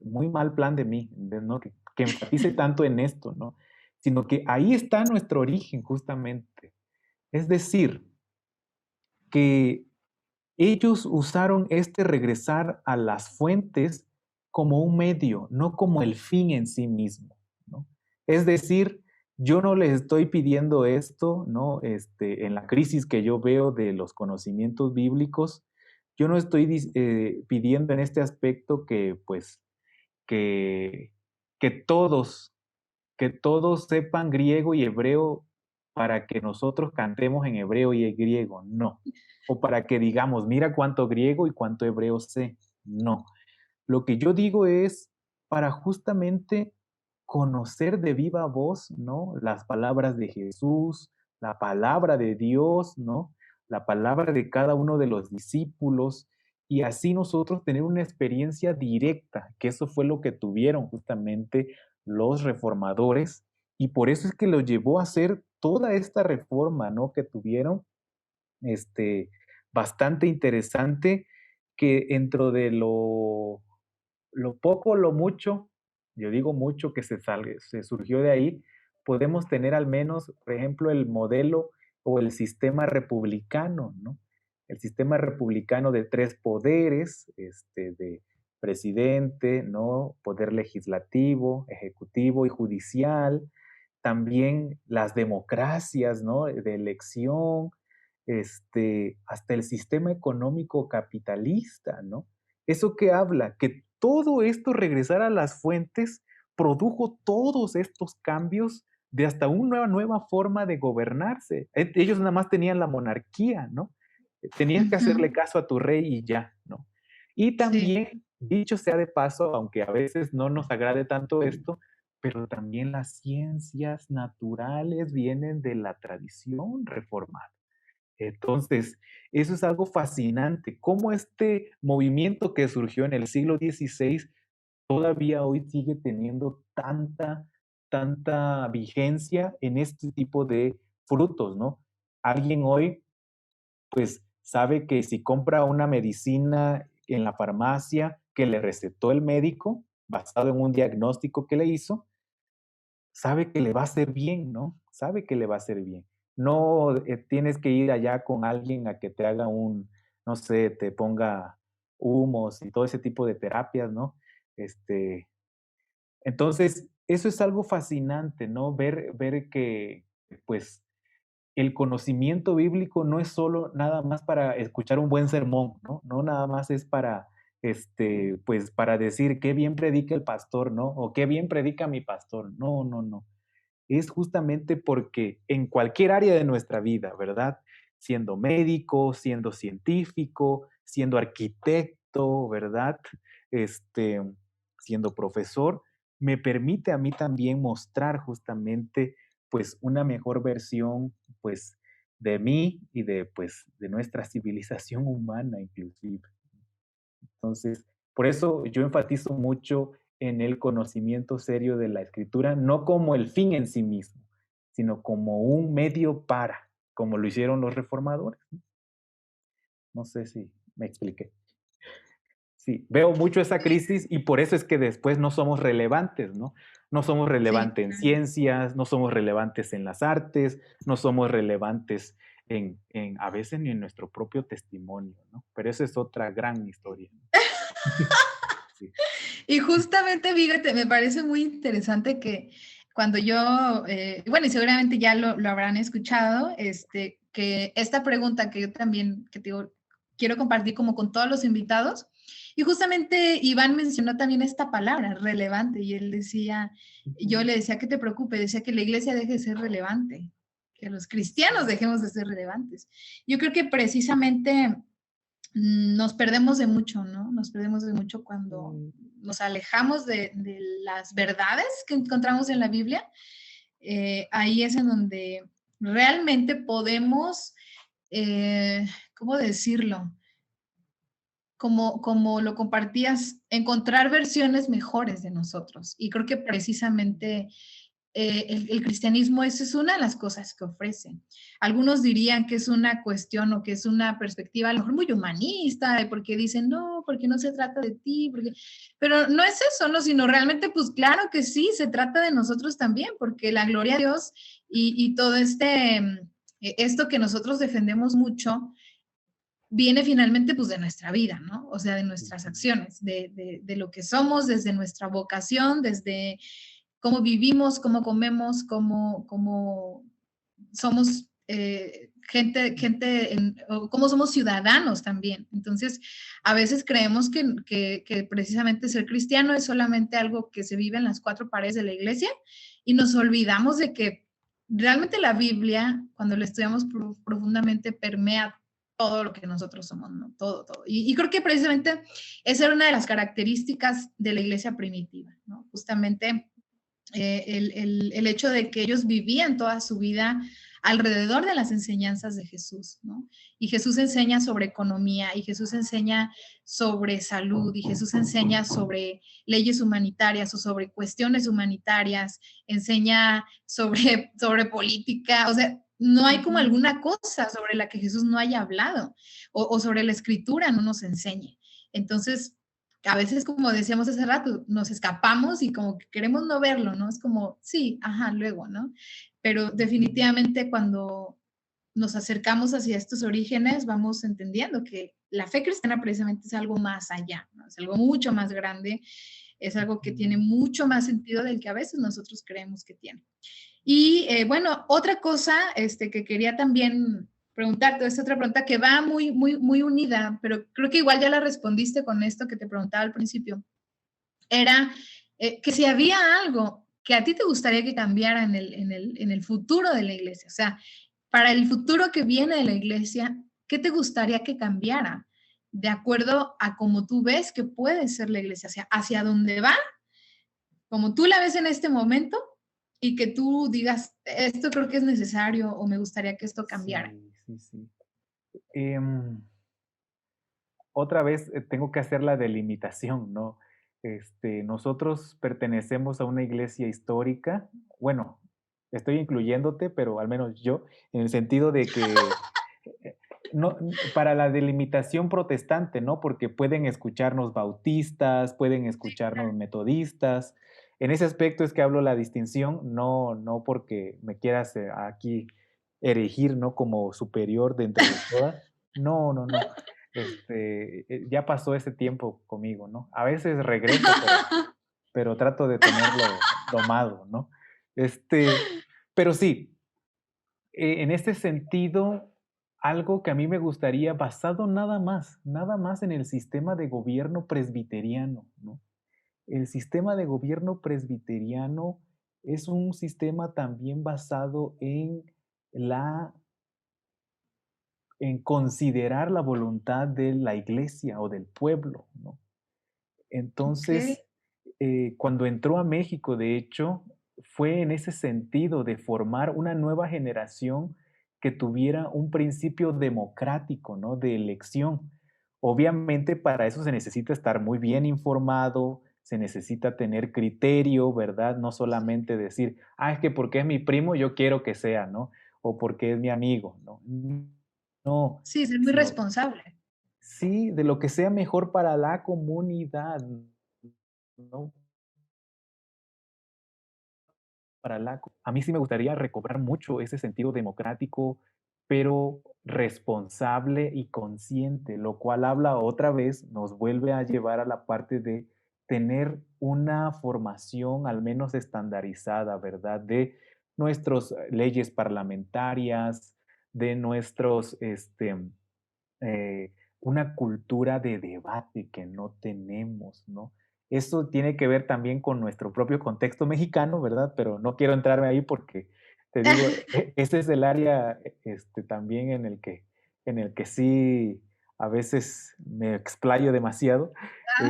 muy mal plan de mí, ¿no? Que enfatice tanto en esto, ¿no? Sino que ahí está nuestro origen, justamente. Es decir, que ellos usaron este regresar a las fuentes como un medio, no como el fin en sí mismo, ¿no? Es decir, yo no les estoy pidiendo esto, ¿no? En la crisis que yo veo de los conocimientos bíblicos, yo no estoy pidiendo en este aspecto que, pues, que, que todos que todos sepan griego y hebreo para que nosotros cantemos en hebreo y en griego, no. O para que digamos, mira cuánto griego y cuánto hebreo sé, no. Lo que yo digo es para justamente conocer de viva voz, ¿no? Las palabras de Jesús, la palabra de Dios, ¿no? La palabra de cada uno de los discípulos y así nosotros tener una experiencia directa, que eso fue lo que tuvieron justamente los reformadores y por eso es que lo llevó a hacer toda esta reforma, ¿no? Que tuvieron, este, bastante interesante, que dentro de lo poco, lo mucho, yo digo mucho que se surgió de ahí, podemos tener al menos, por ejemplo, el modelo o el sistema republicano, ¿no? El sistema republicano de tres poderes, de presidente, ¿no? Poder legislativo, ejecutivo y judicial. También las democracias, ¿no? De elección, hasta el sistema económico capitalista, ¿no? ¿Eso que habla? Que todo esto regresar a las fuentes produjo todos estos cambios de hasta una nueva forma de gobernarse. Ellos nada más tenían la monarquía, ¿no? Tenías que hacerle ujú. caso a tu rey y ya, ¿no? Y Sí. también, dicho sea de paso, aunque a veces no nos agrade tanto esto, pero también las ciencias naturales vienen de la tradición reformada. Entonces, eso es algo fascinante, cómo este movimiento que surgió en el siglo XVI todavía hoy sigue teniendo tanta vigencia en este tipo de frutos, ¿no? Alguien hoy, pues, sabe que si compra una medicina en la farmacia que le recetó el médico, basado en un diagnóstico que le hizo, sabe que le va a hacer bien, ¿no? Sabe que le va a hacer bien. No tienes que ir allá con alguien a que te haga no sé, te ponga humos y todo ese tipo de terapias, ¿no? Este, entonces, eso es algo fascinante, ¿no? Ver que, pues, el conocimiento bíblico no es solo nada más para escuchar un buen sermón, ¿no? No nada más es para, pues, para decir qué bien predica el pastor, ¿no? O qué bien predica mi pastor. No, no, no. Es justamente porque en cualquier área de nuestra vida, ¿verdad? Siendo médico, siendo científico, siendo arquitecto, adulto, ¿verdad? Este, siendo profesor, me permite a mí también mostrar justamente, pues, una mejor versión, pues, de mí y de, pues, de nuestra civilización humana inclusive. Entonces, por eso yo enfatizo mucho en el conocimiento serio de la escritura, no como el fin en sí mismo, sino como un medio para, como lo hicieron los reformadores. No sé si me expliqué. Sí, veo mucho esa crisis y por eso es que después no somos relevantes, ¿no? No somos Sí, relevantes en claro. ciencias, no somos relevantes en las artes, no somos relevantes a veces ni en nuestro propio testimonio, ¿no? Pero esa es otra gran historia. Sí. Y justamente, fíjate, me parece muy interesante que cuando yo, bueno, y seguramente ya lo habrán escuchado, que esta pregunta que yo también, que te digo, quiero compartir como con todos los invitados, y justamente Iván mencionó también esta palabra, relevante, y él decía, yo le decía que te preocupe, decía que la iglesia deje de ser relevante, que los cristianos dejemos de ser relevantes. Yo creo que precisamente nos perdemos de mucho, ¿no? Nos perdemos de mucho cuando nos alejamos de las verdades que encontramos en la Biblia. Ahí es en donde realmente podemos, ¿cómo decirlo? Como lo compartías, encontrar versiones mejores de nosotros. Y creo que precisamente el cristianismo, esa es una de las cosas que ofrece. Algunos dirían que es una cuestión o que es una perspectiva a lo mejor muy humanista, porque dicen, no, porque no se trata de ti, porque... pero no es eso, ¿no? Sino realmente, pues claro que sí, se trata de nosotros también, porque la gloria a Dios y todo esto que nosotros defendemos mucho, viene finalmente pues de nuestra vida, ¿no? O sea, de nuestras acciones, de lo que somos, desde nuestra vocación, desde cómo vivimos, cómo comemos, cómo somos o cómo somos ciudadanos también. Entonces, a veces creemos que precisamente ser cristiano es solamente algo que se vive en las cuatro paredes de la iglesia y nos olvidamos de que realmente la Biblia, cuando la estudiamos profundamente, permea todo lo que nosotros somos, ¿no? Todo, todo. Y creo que precisamente esa era una de las características de la iglesia primitiva, ¿no? Justamente el hecho de que ellos vivían toda su vida alrededor de las enseñanzas de Jesús, ¿no? Y Jesús enseña sobre economía, y Jesús enseña sobre salud, y Jesús enseña sobre leyes humanitarias o sobre cuestiones humanitarias, enseña sobre política, o sea, no hay como alguna cosa sobre la que Jesús no haya hablado o sobre la escritura no nos enseñe. Entonces, a veces, como decíamos hace rato, nos escapamos y como que queremos no verlo, ¿no? Es como, sí, ajá, luego, ¿no? Pero definitivamente cuando nos acercamos hacia estos orígenes, vamos entendiendo que la fe cristiana precisamente es algo más allá, ¿no? Es algo mucho más grande, es algo que tiene mucho más sentido del que a veces nosotros creemos que tiene. Y bueno, otra cosa que quería también preguntarte, esta otra pregunta que va muy unida, pero creo que igual ya la respondiste con esto que te preguntaba al principio, era que si había algo que a ti te gustaría que cambiara en el futuro de la iglesia, o sea, para el futuro que viene de la iglesia, ¿qué te gustaría que cambiara? De acuerdo a cómo tú ves que puede ser la iglesia, o sea, hacia dónde va, como tú la ves en este momento y que tú digas, esto creo que es necesario o me gustaría que esto cambiara. Sí, sí, sí. Otra vez tengo que hacer la delimitación, ¿no? Nosotros pertenecemos a una iglesia histórica. Bueno, estoy incluyéndote, pero al menos yo, en el sentido de que no, para la delimitación protestante, ¿no? Porque pueden escucharnos bautistas, pueden escucharnos metodistas. En ese aspecto es que hablo la distinción, no porque me quieras aquí erigir, ¿no? Como superior dentro de todas. No, no, no. Ya pasó ese tiempo conmigo, ¿no? A veces regreso, pero trato de tenerlo domado, ¿no? Pero sí, en este sentido, algo que a mí me gustaría, basado nada más en el sistema de gobierno presbiteriano, ¿no? El sistema de gobierno presbiteriano es un sistema también basado en la en considerar la voluntad de la iglesia o del pueblo, ¿no? Ok, Entonces, cuando entró a México, de hecho, fue en ese sentido de formar una nueva generación que tuviera un principio democrático, ¿no? De elección. Obviamente para eso se necesita estar muy bien informado, se necesita tener criterio, ¿verdad? No solamente decir, es que porque es mi primo yo quiero que sea, ¿no? O porque es mi amigo, ¿no? No, sí, ser muy sino responsable. sí, de lo que sea mejor para la comunidad, ¿no? A mí sí me gustaría recobrar mucho ese sentido democrático, pero responsable y consciente, lo cual habla otra vez, nos vuelve a llevar a la parte de tener una formación al menos estandarizada, ¿verdad? De nuestras leyes parlamentarias, de nuestros, una cultura de debate que no tenemos, ¿no? Eso tiene que ver también con nuestro propio contexto mexicano, ¿verdad? Pero no quiero entrarme ahí porque, te digo, ese es el área también en el que sí a veces me explayo demasiado.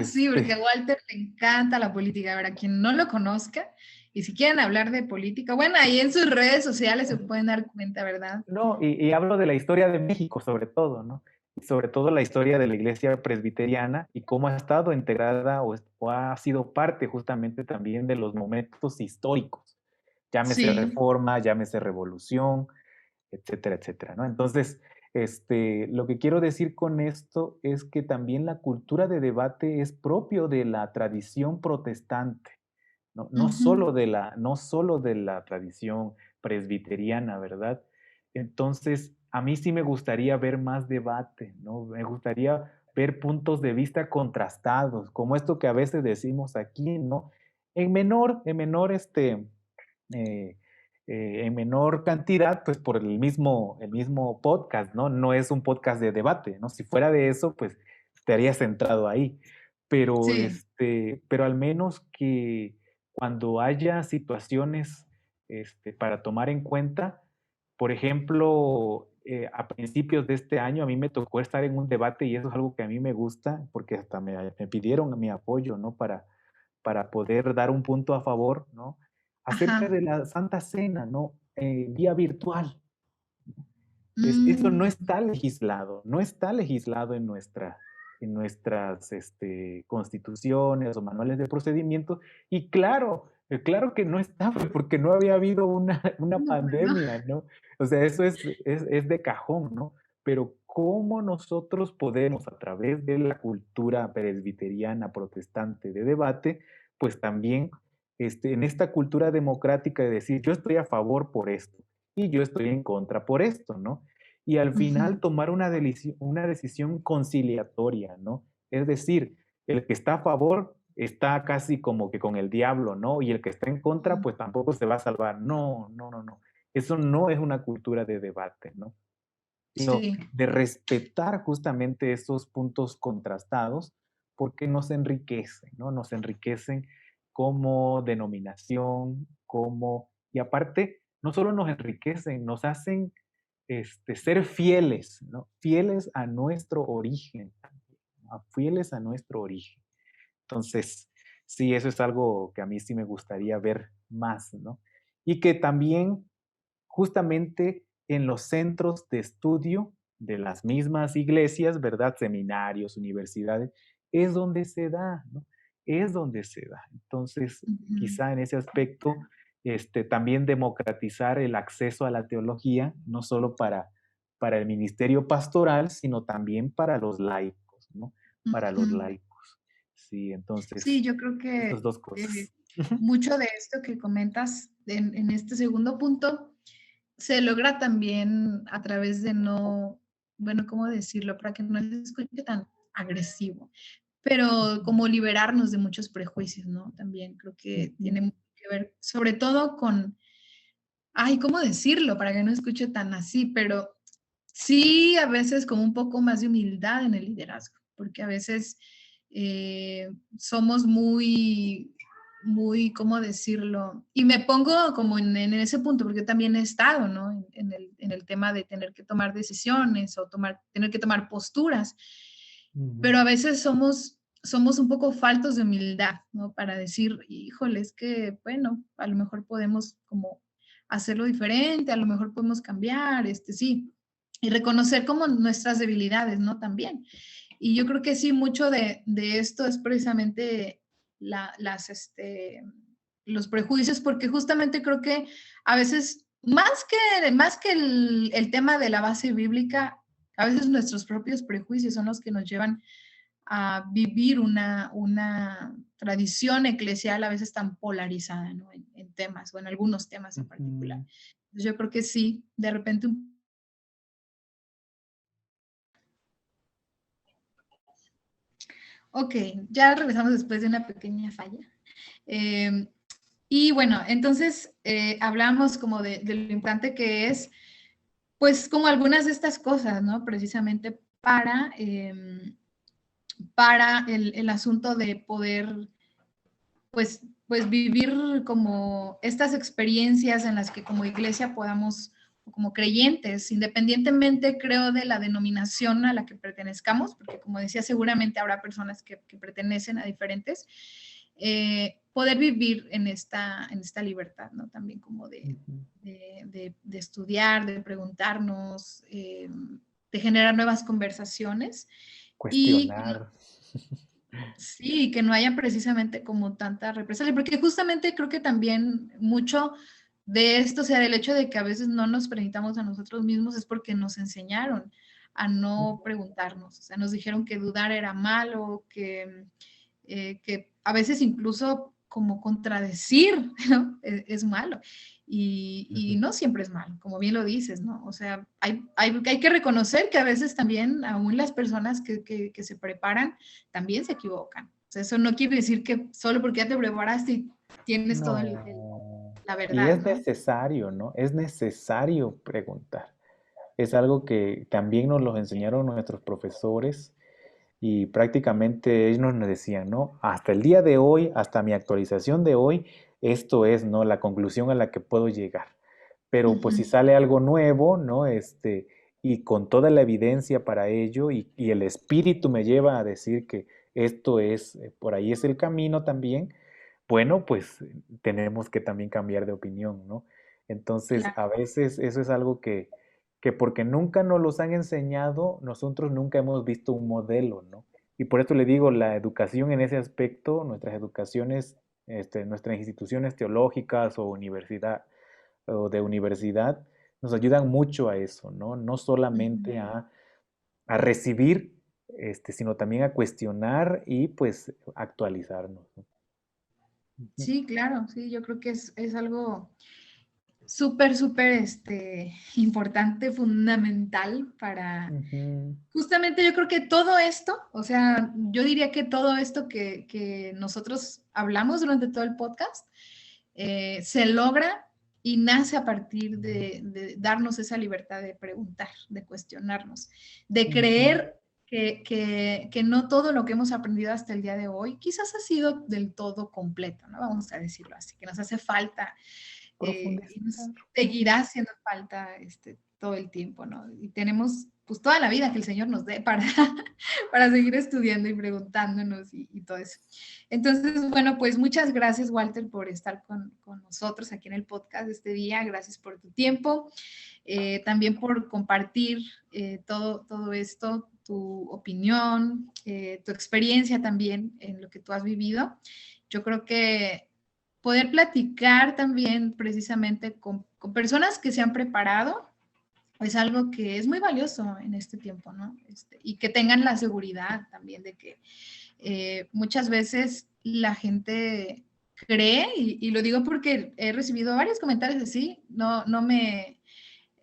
Sí, porque a Este, Walter le encanta la política. A ver, a quien no lo conozca, y si quieren hablar de política, bueno, ahí en sus redes sociales se pueden dar cuenta, ¿verdad? no, y hablo de la historia de México sobre todo, ¿no? Y sobre todo la historia de la iglesia presbiteriana y cómo ha estado integrada o ha sido parte justamente también de los momentos históricos. Llámese Sí, reforma, llámese revolución, etcétera, etcétera, ¿no? Entonces, lo que quiero decir con esto es que también la cultura de debate es propio de la tradición protestante, ¿no? ujú, No solo de la tradición presbiteriana, ¿verdad? Entonces, a mí sí me gustaría ver más debate, ¿no? Me gustaría ver puntos de vista contrastados, como esto que a veces decimos aquí, ¿no? Eh, en menor cantidad, pues por el mismo podcast, ¿no? No es un podcast de debate, ¿no? Si fuera de eso, pues estaría centrado ahí. Pero, sí, pero al menos que cuando haya situaciones para tomar en cuenta, por ejemplo, a principios de este año a mí me tocó estar en un debate y eso es algo que a mí me gusta porque hasta me pidieron mi apoyo, ¿no? Para poder dar un punto a favor, ¿no? Acerca ajá. de la Santa Cena, ¿no? Vía virtual. Eso no Mm, está legislado, no está legislado en nuestras constituciones o manuales de procedimiento. Y claro, claro que no estaba, porque no había habido una no, pues no. pandemia, ¿no? O sea, eso es de cajón, ¿no? Pero ¿cómo nosotros podemos, a través de la cultura presbiteriana protestante de debate, pues también en esta cultura democrática de decir, yo estoy a favor por esto y yo estoy en contra por esto, ¿no? Y al final Ujú, tomar una decisión conciliatoria, ¿no? Es decir, el que está a favor está casi como que con el diablo, ¿no? Y el que está en contra, ujú. pues tampoco se va a salvar. No, no, no, no. Eso no es una cultura de debate, ¿no? Sino Sí, de respetar justamente esos puntos contrastados porque nos enriquecen, ¿no? Nos enriquecen como denominación, y aparte, no solo nos enriquecen, nos hacen ser fieles, ¿no? Fieles a nuestro origen, fieles a nuestro origen. Entonces, sí, eso es algo que a mí sí me gustaría ver más, ¿no? Y que también justamente en los centros de estudio de las mismas iglesias, ¿verdad? Seminarios, universidades, es donde se da, ¿no? Es donde se da. Entonces, ujú, quizá en ese aspecto, también democratizar el acceso a la teología, no solo para el ministerio pastoral, sino también para los laicos, ¿no? Para los ujú. laicos. Sí, Sí, entonces, yo creo estas que dos cosas. mucho de esto que comentas en este segundo punto se logra también a través de no, bueno, ¿cómo decirlo? Para que no se escuche tan agresivo, pero como liberarnos de muchos prejuicios, ¿no? También creo que Ujú. tiene mucho que ver, sobre todo con, ay, ¿cómo decirlo? Para que no escuche tan así, pero sí, a veces como un poco más de humildad en el liderazgo, porque a veces somos muy, muy, ¿cómo decirlo? Y me pongo como en ese punto, porque yo también he estado, ¿no? En en el tema de tener que tomar decisiones o tener que tomar posturas, pero a veces somos un poco faltos de humildad, ¿no? Para decir, híjole, es que, bueno, a lo mejor podemos como hacerlo diferente, a lo mejor podemos cambiar, sí, y reconocer como nuestras debilidades, ¿no? También. Y yo creo que sí, mucho de esto es precisamente los prejuicios, porque justamente creo que a veces, más que el tema de la base bíblica, a veces nuestros propios prejuicios son los que nos llevan a vivir una tradición eclesial a veces tan polarizada, ¿no? En temas o en algunos temas en particular. Entonces yo creo que sí, de repente Ok, ya regresamos después de una pequeña falla. Y bueno, entonces hablamos como de lo importante que es, pues como algunas de estas cosas, ¿no? Precisamente para el asunto de poder, pues vivir como estas experiencias en las que como iglesia podamos, como creyentes, independientemente creo de la denominación a la que pertenezcamos, porque como decía, seguramente habrá personas que pertenecen a diferentes, poder vivir en esta libertad, ¿no? También como de estudiar, de preguntarnos, de generar nuevas conversaciones. Cuestionar. Sí, que no haya precisamente como tanta represalia, porque justamente creo que también mucho de esto, o sea, del hecho de que a veces no nos permitamos a nosotros mismos es porque nos enseñaron a no preguntarnos, o sea, nos dijeron que dudar era malo, que a veces incluso como contradecir, ¿no? Es malo. Y no siempre es malo, como bien lo dices, ¿no? O sea, hay que reconocer que a veces también, aún las personas que se preparan, también se equivocan. O sea, eso no quiere decir que solo porque ya te preparaste y tienes toda la Y verdad, es ¿no? necesario, ¿no? Es necesario preguntar. Es algo que también nos lo enseñaron nuestros profesores y prácticamente ellos nos decían, ¿no? Hasta el día de hoy, hasta mi actualización de hoy, esto es, ¿no? La conclusión a la que puedo llegar. Pero pues si sale algo nuevo, ¿no? Y con toda la evidencia para ello y el espíritu me lleva a decir que esto es, por ahí es el camino también, bueno, pues tenemos que también cambiar de opinión, ¿no? Entonces, Claro. a veces eso es algo que porque nunca nos los han enseñado, nosotros nunca hemos visto un modelo, ¿no? Y por esto le digo, la educación en ese aspecto, nuestras educaciones, nuestras instituciones teológicas o de universidad, nos ayudan mucho a eso, ¿no? No solamente a recibir, sino también a cuestionar y pues actualizarnos, ¿no? Sí, claro, sí, yo creo que es algo súper, súper importante, fundamental para, Ujú. justamente yo creo que todo esto, o sea, yo diría que todo esto que nosotros hablamos durante todo el podcast, se logra y nace a partir de darnos esa libertad de preguntar, de cuestionarnos, de Ujú. creer que no todo lo que hemos aprendido hasta el día de hoy quizás ha sido del todo completo, ¿no? Vamos a decirlo así, que nos hace falta y nos Profundizar. seguirá haciendo falta todo el tiempo, ¿no? Y tenemos pues toda la vida que el Señor nos dé para, para seguir estudiando y preguntándonos y todo eso. Entonces, bueno, pues muchas gracias, Walter, por estar con nosotros aquí en el podcast este día. Gracias por tu tiempo, también por compartir todo esto, tu opinión, tu experiencia también en lo que tú has vivido. Yo creo que poder platicar también precisamente con personas que se han preparado es algo que es muy valioso en este tiempo, ¿no? Y que tengan la seguridad también de que muchas veces la gente cree, y lo digo porque he recibido varios comentarios así, no me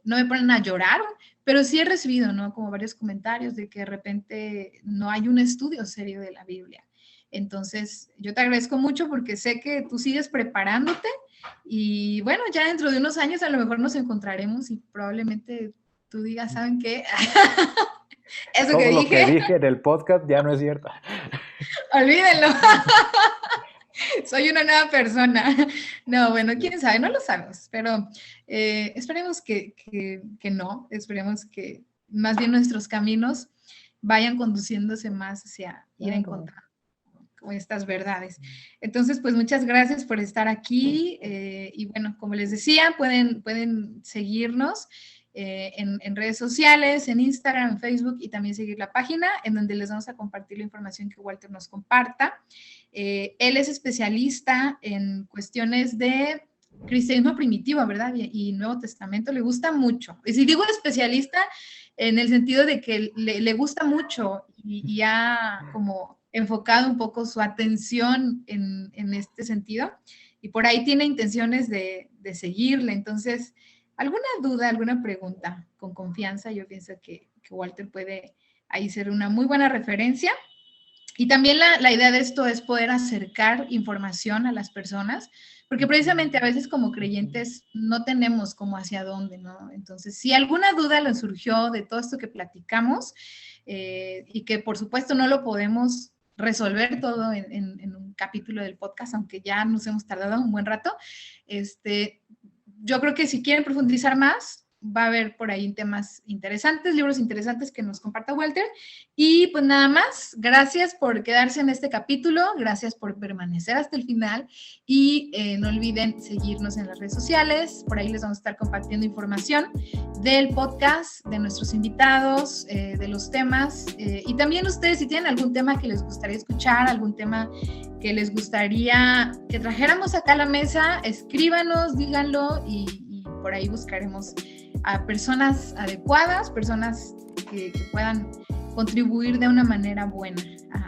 ponen a llorar, pero sí he recibido, ¿no? Como varios comentarios de que de repente no hay un estudio serio de la Biblia. Entonces, yo te agradezco mucho porque sé que tú sigues preparándote y bueno, ya dentro de unos años a lo mejor nos encontraremos y probablemente tú digas, ¿saben qué? Eso que Todo lo que dije, dije del podcast ya no es cierto. olvídenlo. Soy una nueva persona. No, bueno, quién sabe, no lo sabemos, pero esperemos que no, esperemos que más bien nuestros caminos vayan conduciéndose más hacia ir encontrando como estas verdades. Entonces, pues muchas gracias por estar aquí y bueno, como les decía, pueden seguirnos en redes sociales, en Instagram, en Facebook y también seguir la página en donde les vamos a compartir la información que Walter nos comparta. Él es especialista en cuestiones de cristianismo primitivo, ¿verdad? Y Nuevo Testamento, le gusta mucho. Y si digo especialista, en el sentido de que le gusta mucho y ha como enfocado un poco su atención en este sentido y por ahí tiene intenciones de seguirle. Entonces, ¿alguna duda, alguna pregunta con confianza? Yo pienso que Walter puede ahí ser una muy buena referencia. Y también la idea de esto es poder acercar información a las personas, porque precisamente a veces como creyentes no tenemos como hacia dónde, ¿no? Entonces, si alguna duda les surgió de todo esto que platicamos y que por supuesto no lo podemos resolver todo en un capítulo del podcast, aunque ya nos hemos tardado un buen rato, yo creo que si quieren profundizar más, va a haber por ahí temas interesantes, libros interesantes que nos comparta Walter. Y pues nada más, gracias por quedarse en este capítulo, gracias por permanecer hasta el final y no olviden seguirnos en las redes sociales, por ahí les vamos a estar compartiendo información del podcast, de nuestros invitados, de los temas y también ustedes si tienen algún tema que les gustaría escuchar, algún tema que les gustaría que trajéramos acá a la mesa, escríbanos, díganlo y por ahí buscaremos a personas adecuadas, personas que puedan contribuir de una manera buena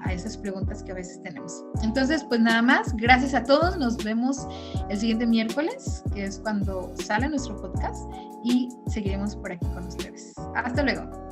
a esas preguntas que a veces tenemos. Entonces, pues nada más, gracias a todos, nos vemos el siguiente miércoles, que es cuando sale nuestro podcast y seguiremos por aquí con ustedes. Hasta luego.